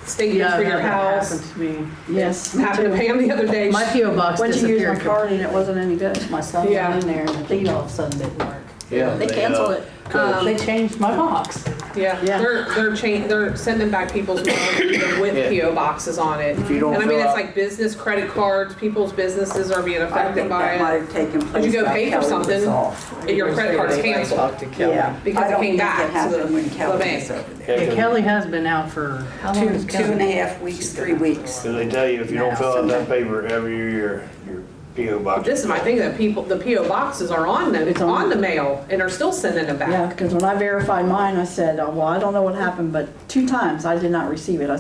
statements for your that house. happened to me. Yes. me Happened to too. Pam the other day. My PO box Went to use my disappeared. card and it wasn't any good. My son Yeah. went in there and the thing all of a sudden didn't work. Yeah. They canceled it. They changed my box. Yeah, Yeah. they're sending back people's mail even with Yeah. PO boxes on it. If you don't And I mean, fill it's out- like business credit cards, people's businesses are being I affected think by that might it. have taken place. Did you go while pay for Kelly was something? off. And your credit card's canceled Yeah. because I it don't came think back to happened when the Kelly bank. was over there. Yeah, Kelly has been out for, how long is Two and Kelly? a half weeks, 3 weeks. Because they tell you if you don't fill out that paper every year, your PO box. This is my thing, that the PO boxes are on It's on- on the mail and are still sending them Yeah, back. because when I verified mine, I said, oh, well, I don't know what happened, but 2 times I did not receive it. I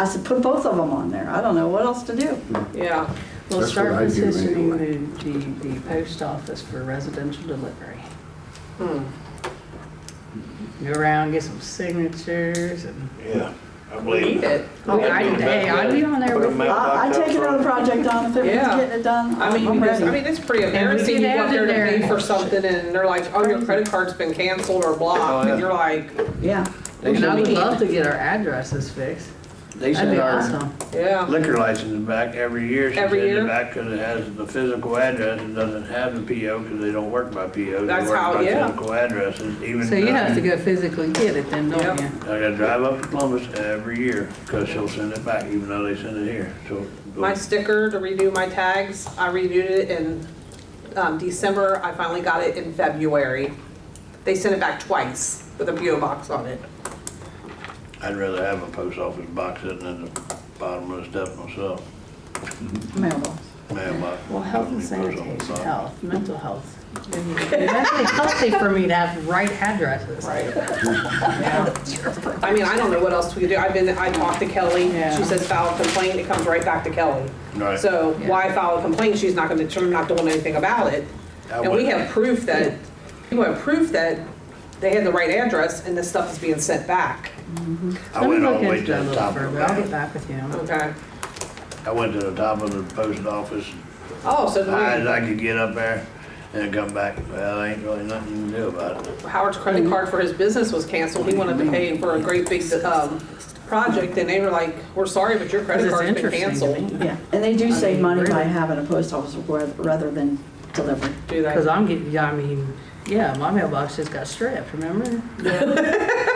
said, put both of them on there. I don't know what else to do. Yeah. We'll That's start what I do petitioning anyway. the post office for residential delivery. Go around, get some signatures and, Yeah, I We believe need it. I'd be on there Put a with you. mailbox I up take another front. project on if it means Yeah. getting it done. I mean, I'm because, ready. it's pretty And we embarrassing. can You go up add there in to there- pay for something and they're like, oh, your credit card's been canceled or Oh, blocked. yeah. And you're like, Yeah. They And I would send, love to get our addresses fixed. they That'd be send our awesome. yeah. liquor license back every year. She Every sends year? it back because it has the physical address. It doesn't have the PO because they don't work by PO. They That's work how- by yeah. physical addresses. Even So you have to go physically get it then, don't Yep. you? I gotta drive up to Columbus every year because she'll send it back even though they send it here. So My sticker to redo my tags, I renewed it in December. I finally got it in February. They sent it back twice with a PO box on it. I'd rather have a post office box sitting in the bottom of the step myself. Mailbox. Mailbox. Well, health and Post office sanitation, box. health, mental health. It's actually healthy for me to have the right addresses. Right. I mean, I don't know what else we could do. I talked to Kelly. Yeah. She says file a complaint, it comes right back to Kelly. Right. So Yeah. why file a complaint? She's not not doing anything about it. I And we went- have proof that, people have proof that they had the right address and this stuff is being sent back. I Let me went all look the way into to that a the little top of further. I'll get the back with you. Okay. I went to the top of the post office, Oh, so high as do I could get up there and come back. Well, ain't really nothing you can do about it. Howard's credit card for his business was canceled. He wanted to pay for a great big project and they were like, we're sorry, but your credit Because card's it's been interesting to canceled. me. Yeah. And they do save mean, money by really. having a post office rather than delivery. Do they? Because I'm getting, yeah, I mean, yeah, my mailbox just got stripped, remember?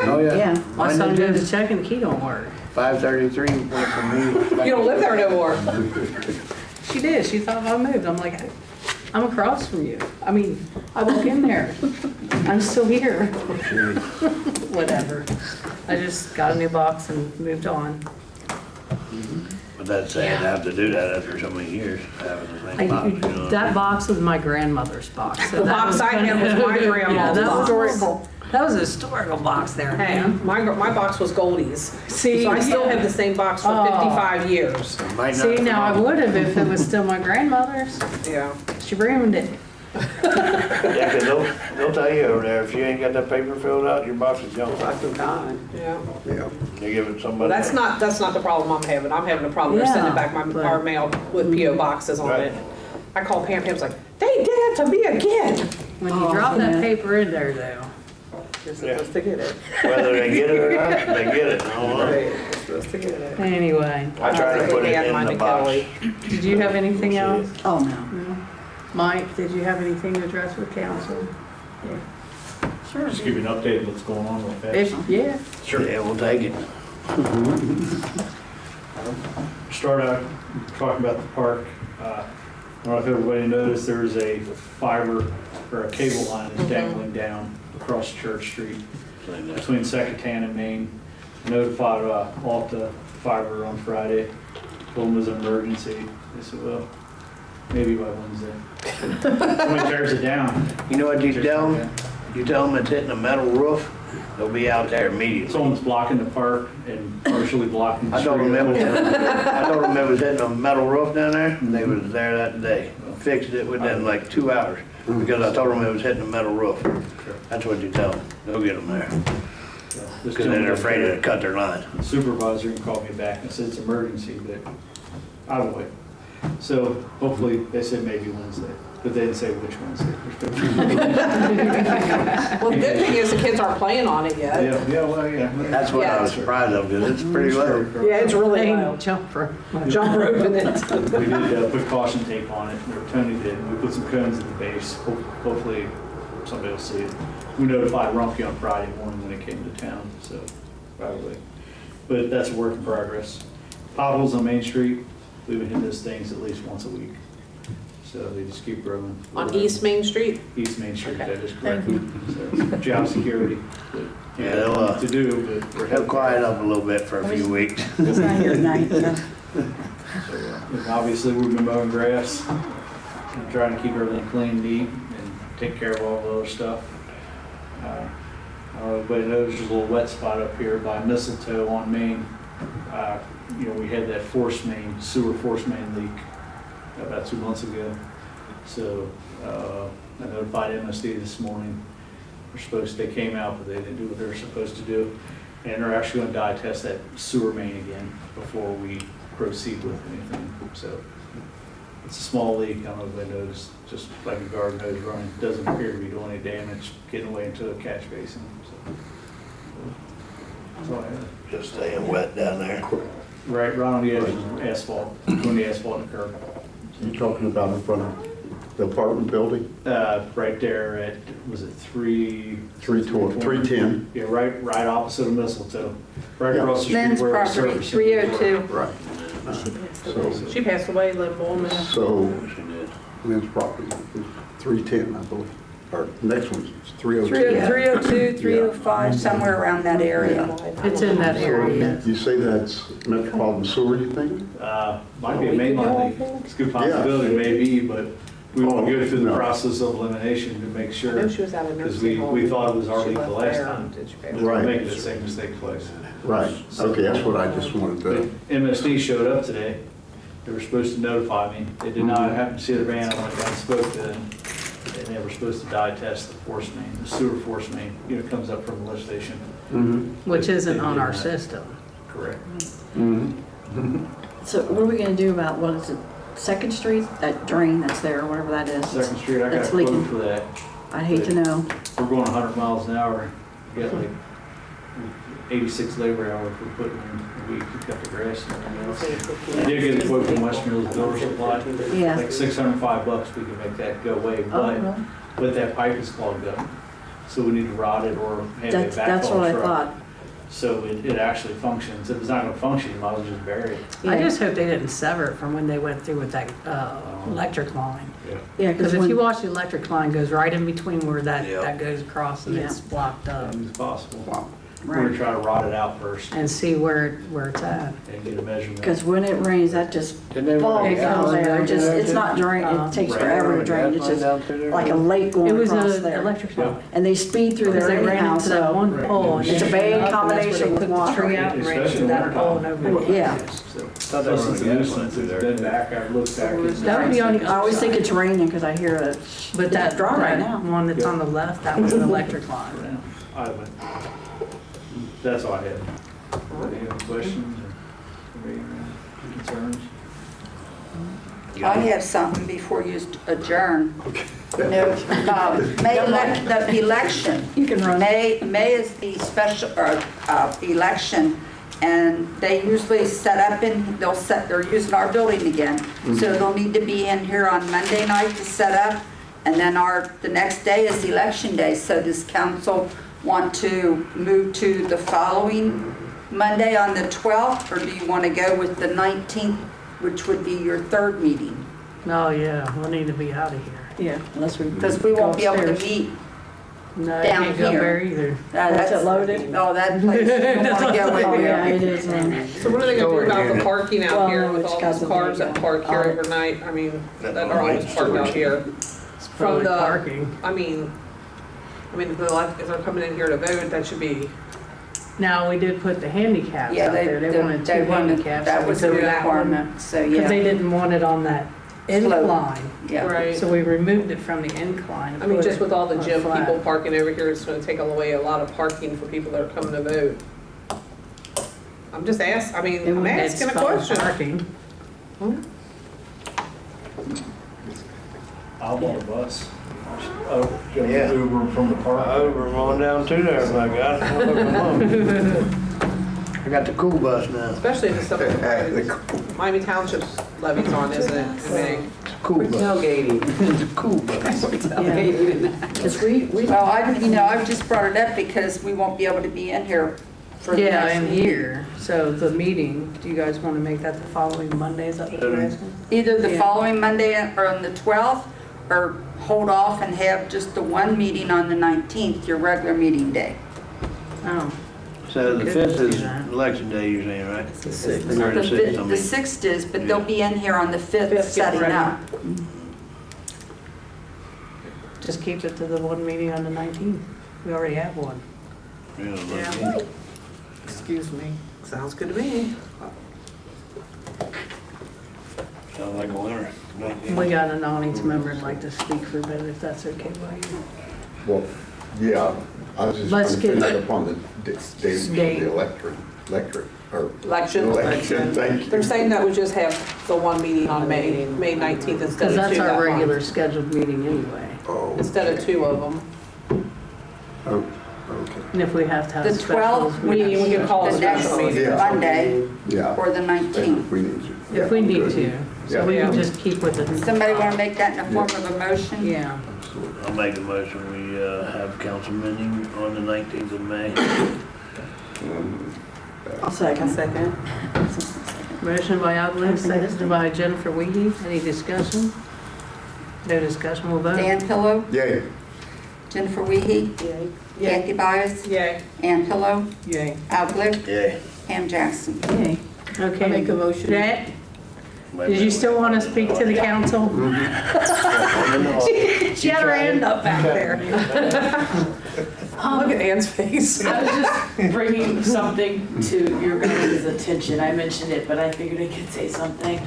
Oh, Yeah. My Mine son did goes to check and the key don't work. 533 went from me. You don't live there no more. She did, she thought I moved. I'm like, I'm across from you. I mean, I walk in there. I'm still here. Whatever. I just got a new box and moved on. But that's sad to have to do that after so many years, having the same box, you know. That box was my grandmother's box. so The that box was I had was my Yeah, grandma's that box. was- That was a historical box there, Hey, man. my box was Goldie's. See, So I still yeah. have the same box for Oh. 55 years. Might not See, come now I off. would have if it was still my grandmother's. Yeah. She ruined it. Yeah, 'cause they'll tell you over there, if you ain't got that paper filled out, your box is gone. Yeah. Yeah. They give it to Well, somebody. that's not the problem I'm having. I'm having a problem. They're sending back but- our mail with PO boxes on Right. it. I called Pam. Pam's like, they did it to me again. When you Oh, drop that yeah. paper in there though. You're supposed to get it. Whether they get it or not, they get it. I don't know. You're supposed to get it. Anyway, I try to put it Hand in mine the to box. Kelly. did you have anything else? Oh, no. No. Mike, did you have anything to address with council? Sure. Just give you an update of what's going on with that. If, yeah. Sure. Yeah, we'll take it. Start out talking about the park. I don't know if everybody noticed, there's a fiber or a cable line that's dangling down across Church Street between Secretary and Main. Notified Alta Fiber on Friday, told them it was an emergency. They said, well, maybe by Wednesday. Somebody tears it down. You know what you tell them? You tell them it's hitting a metal roof they'll be out there immediately. Someone's blocking the park and partially blocking the I told them street. it was hitting a metal roof down there, and they was there that day. Fixed it within like 2 hours, because I told them it was hitting a metal roof. That's what you tell them, they'll get them there, This because they're afraid to cut their line. The supervisor called me back and said it's emergency, but I would wait. So hopefully, they said maybe Wednesday, but they didn't say which Wednesday. Well, the good thing is the kids aren't playing on it yet. Yeah, well, yeah. That's what I was surprised of, because it's pretty low. Yeah, it's really They low. jump rope. Jump rope in it. We did put caution tape on it, or Tony did. We put some cones at the base. Hopefully, somebody will see it. We notified Rumpke on Friday morning when it came to town, so probably. But that's a work in progress. Potholes on Main Street, we've been hitting those things at least once a week. So they just keep growing. On East Main Street? East Main Street, Okay. that is correct. So, job security. But, Yeah, they'll, to do, but we're They'll quiet up a little bit for a few weeks. It's not here tonight, yeah. So, and obviously, we've been mowing grass and trying to keep everything clean, neat, and take care of all the other stuff. I don't know if everybody knows there's a little wet spot up here by Mistletoe on Main. We had that sewer force main leak about 2 months ago. So I notified MSD this morning. They came out, but they didn't do what they were supposed to do. And they're actually going to dye test that sewer main again before we proceed with anything. So it's a small leak. I don't know if anybody knows, just like a garden hose running. It doesn't appear to be doing any damage, getting away into a catch basin. So that's all I have. Just staying wet down there. Right on the edge of the asphalt, between the asphalt and the curb. You talking about in front of the apartment building? Right there at, was it 310. Yeah, right opposite of Mistletoe, right Yeah. across the street Lynn's where the property, service. 302. Right. So, She passed away, Lynn Bullman. so Lynn's property is 310, I believe. Or next one's 302. 302, 305, somewhere around that area. It's in that area. You say that's metropolitan sewer, you think? Might be a mainline leak. It's a good possibility, maybe, but we want to go through the No. process of elimination to make I sure. know she was out of Because nursing home. we thought it was our She leak the left last there. time. Did she pay? We're Right. making the same mistake twice. Right. Okay, that's what I just wanted But to. MSD showed up today. They were supposed to notify me. They did not happen to see the van. I went down and spoke to them. And they were supposed to dye test the force main, the sewer force main. It comes up from the lift station. Which isn't on our system. Correct. So what are we gonna do about, what is it, Second Street, that drain that's there, whatever that is? Second Street, I got a That's quote leaking. for that. I'd hate to know. We're going 100 miles an hour. We got like 86 labor hours we're putting in a week to cut the grass and everything else. I did get a quote from West Mills Builder Supply. Yeah. Like $605, we can make that go away, Oh, but, really? but that pipe is clogged up. So we need to rot it or have a That's what I backhaul truck. thought. So it actually functions. If it's not gonna function, you might as well just bury it. I Yeah. just hope they didn't sever it from when they went through with that electric line. Yeah, Because because if you when, watch, the electric line goes right in between where that Yep. goes across and it's blocked up. It's possible. Wow. We're gonna try to rot it out first And see where it's at. and get a measurement. because when it rains, that just Didn't they falls run a down gas line there. down It just, through it's there, not drain, it takes Right. forever to Gas drain. It's line just down through there? like a lake It going was across an there. electric line. And they speed through Because there they ran anyhow, into that so. one pole and It's a then bad up, and that's where combination they with put the water. tree out and ran Especially into that winter hole time. and over. Yeah. So, Thought they plus were it's a running a gas nuisance. line through It's there. been back, I've looked back. That would be on the I always think other it's raining because I hear it. But that, dry right that now. one that's on the left, that was an electric line. I went. That's all I had. Any other questions or any concerns? I have something before you adjourn. No, the election. You can run. May is the special, election, and they usually set up they're using our building again. So they'll need to be in here on Monday night to set up, and then the next day is election day. So does council want to move to the following Monday on the 12th, or do you want to go with the 19th, which would be your third meeting? Oh, yeah, we'll need to be out of here. Yeah, unless we. Because we won't be able to upstairs. meet. No, I Down can't go here. there either. What's it loaded? No, that place, you don't want to go in Oh, yeah, there. it is. So what are they gonna do about the parking out Well, here no, with it's all got those the cars that video. park here overnight? I mean, that are always parked out here. From Public the, parking. I mean, I mean, if they're coming in here to vote, that should be, Now, we did put the handicaps Yeah, out there. They wanted two handicaps. that so was we a took that one, requirement, so Because they yeah, didn't want it on that incline. yeah. right? So we removed it from the incline. and I mean, put just it with all the on gym flat. people parking over here, it's gonna take away a lot of parking for people that are coming to vote. I'm just asking, I mean, They I'm wouldn't have asking a spot question. Parking. I'm on the bus. Oh, go Yeah. Uber from the park. Over, I'm on down to there, my God. I got the cool bus now. Especially if it's something Miami Township's levies on, isn't it? I mean, It's a cool bus. Tailgating. It's a cool bus. Because we Well, I've just brought it up because we won't be able to be in here for the Yeah, next and meeting. here, so the meeting, do you guys want to make that the following Monday, is that what you're asking? Either the Yeah. following Monday or on the 12th, or hold off and have just the one meeting on the 19th, your regular meeting day. Oh, So the Good 5th to is do that. election day, you're saying, right? the 6th. Or the 6th, I The mean. 6th is, but they'll be in here on the 5th Fifth, get setting ready. up. Just keep it to the one meeting on the 19th. We already have one. Yeah. Excuse me. sounds good to me. Sounds like a winner. We got an audience member that'd like to speak for a bit, if that's okay by you. Well, yeah, I was just trying Let's to get- finish up on the date of Date. the electric, or Election. election, thank you. They're saying that we just have the one meeting on May 19th instead Because of that's two our that regular month. scheduled meeting anyway. Oh, Instead of two of them. oh, okay, And if we have to have The specials, 12th, we We can call a the next special meeting. Yeah. Monday yeah. or the 19th. If we need to. If we Yeah, need good. to. So we Yeah. can just keep with it. Somebody want to make that in the form of a motion? Yeah. I'll make a motion, we have council meeting on the 19th of May. I'll second. Second. Motion by Glick, seconded by Jennifer Wiehe. Any discussion? No discussion, we'll vote. Dan Pillow, Yay. Jennifer Wiehe, Kathy Byess, Yay. Ann Pillow, Yay. Al Glick, Yeah. Pam Jackson. Yay. Okay. I make a motion. Jack, did you still want to speak to the council? She had her hand up back there. Look at Ann's face. I was just bringing something to your guys' attention. I mentioned it, but I figured I could say something.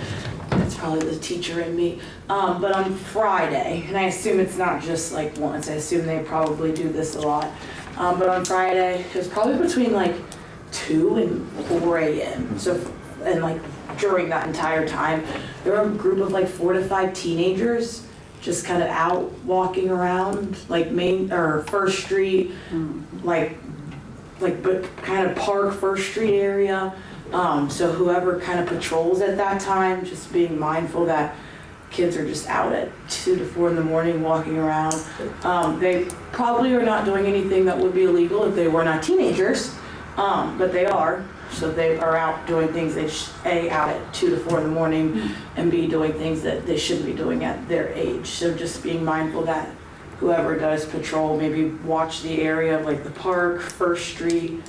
That's probably the teacher in me. But on Friday, and I assume it's not just like once, I assume they probably do this a lot. But on Friday, it was probably between like 2 and 4 a.m. So, and like during that entire time, there were a group of like 4 to 5 teenagers just kind of out walking around like Main or First Street, like but kind of Park First Street area. So whoever kind of patrols at that time, just being mindful that kids are just out at 2 to 4 in the morning walking around. They probably are not doing anything that would be illegal if they were not teenagers, but they are. So they are out doing things they A, out at 2 to 4 in the morning, and B, doing things that they shouldn't be doing at their age. So just being mindful that whoever does patrol, maybe watch the area of like the park, First Street,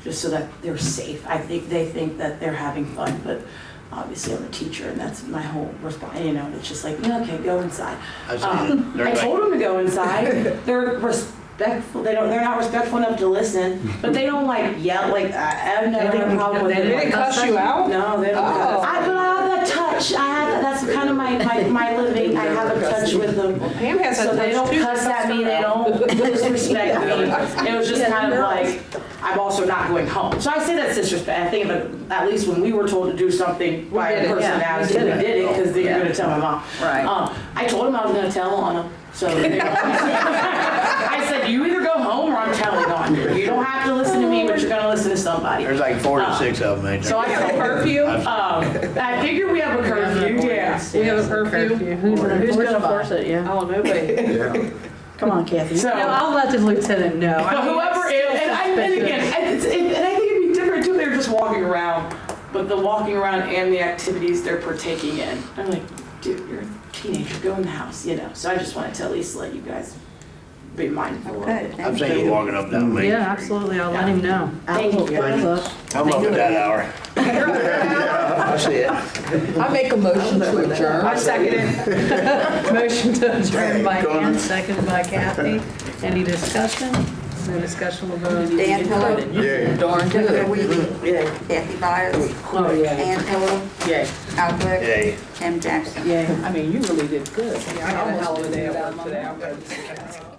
just so that they're safe. I think they think that they're having fun, but obviously I'm a teacher and that's my whole response, it's just like, yeah, okay, go inside. I see it. I told them to go inside. They're respectful. They're not respectful enough to listen, but they don't like yell. Like I've never had a problem with They it. didn't cuss you out? No, they don't. Oh. But I have that touch. That's kind of my living. I have a touch with them. Pam has that So they touch don't too. cuss at me. They don't disrespect me. It was just kind of like, I'm also not going home. So I say that's disrespect. I think of at least when we were told to do something by a person out, we did it because they were going to tell my mom. Right. I told him I was going to tell on him. So I said, you either go home or I'm telling on you. You don't have to listen to me, but you're going to listen to somebody. There's like 4 to 6 of them, ain't there? So I have a curfew? I figure we have a curfew, yeah. We have a curfew? Who's gonna enforce it, yeah? Oh, nobody. Yeah. Come on, Kathy. So, No, I'll let the lieutenant know. I mean, whoever it's is, still and again, suspicious. and I think it'd be different too, they're just walking around, but the walking around and the activities they're partaking in. I'm like, dude, you're a teenager, go in the house, So I just wanted to at least let you guys be mindful of Okay, it. I've thank seen you you. walking up down Main Yeah, Street. absolutely, I'll let him know. Thank you. I'm up at that hour. I see it. I make a motion to adjourn. I second it. Motion to adjourn by Ann, seconded by Kathy. Any discussion? No discussion, we'll vote. Dan Hiller, Yay. Darn Claire good. Wiehe, Kathy Byers, Oh, yeah. Ann Hiller, Yay. Al Glick, Yay. Tim Jackson. Yay. I mean, you really did good. I had a hell of a day at work today. I'm ready to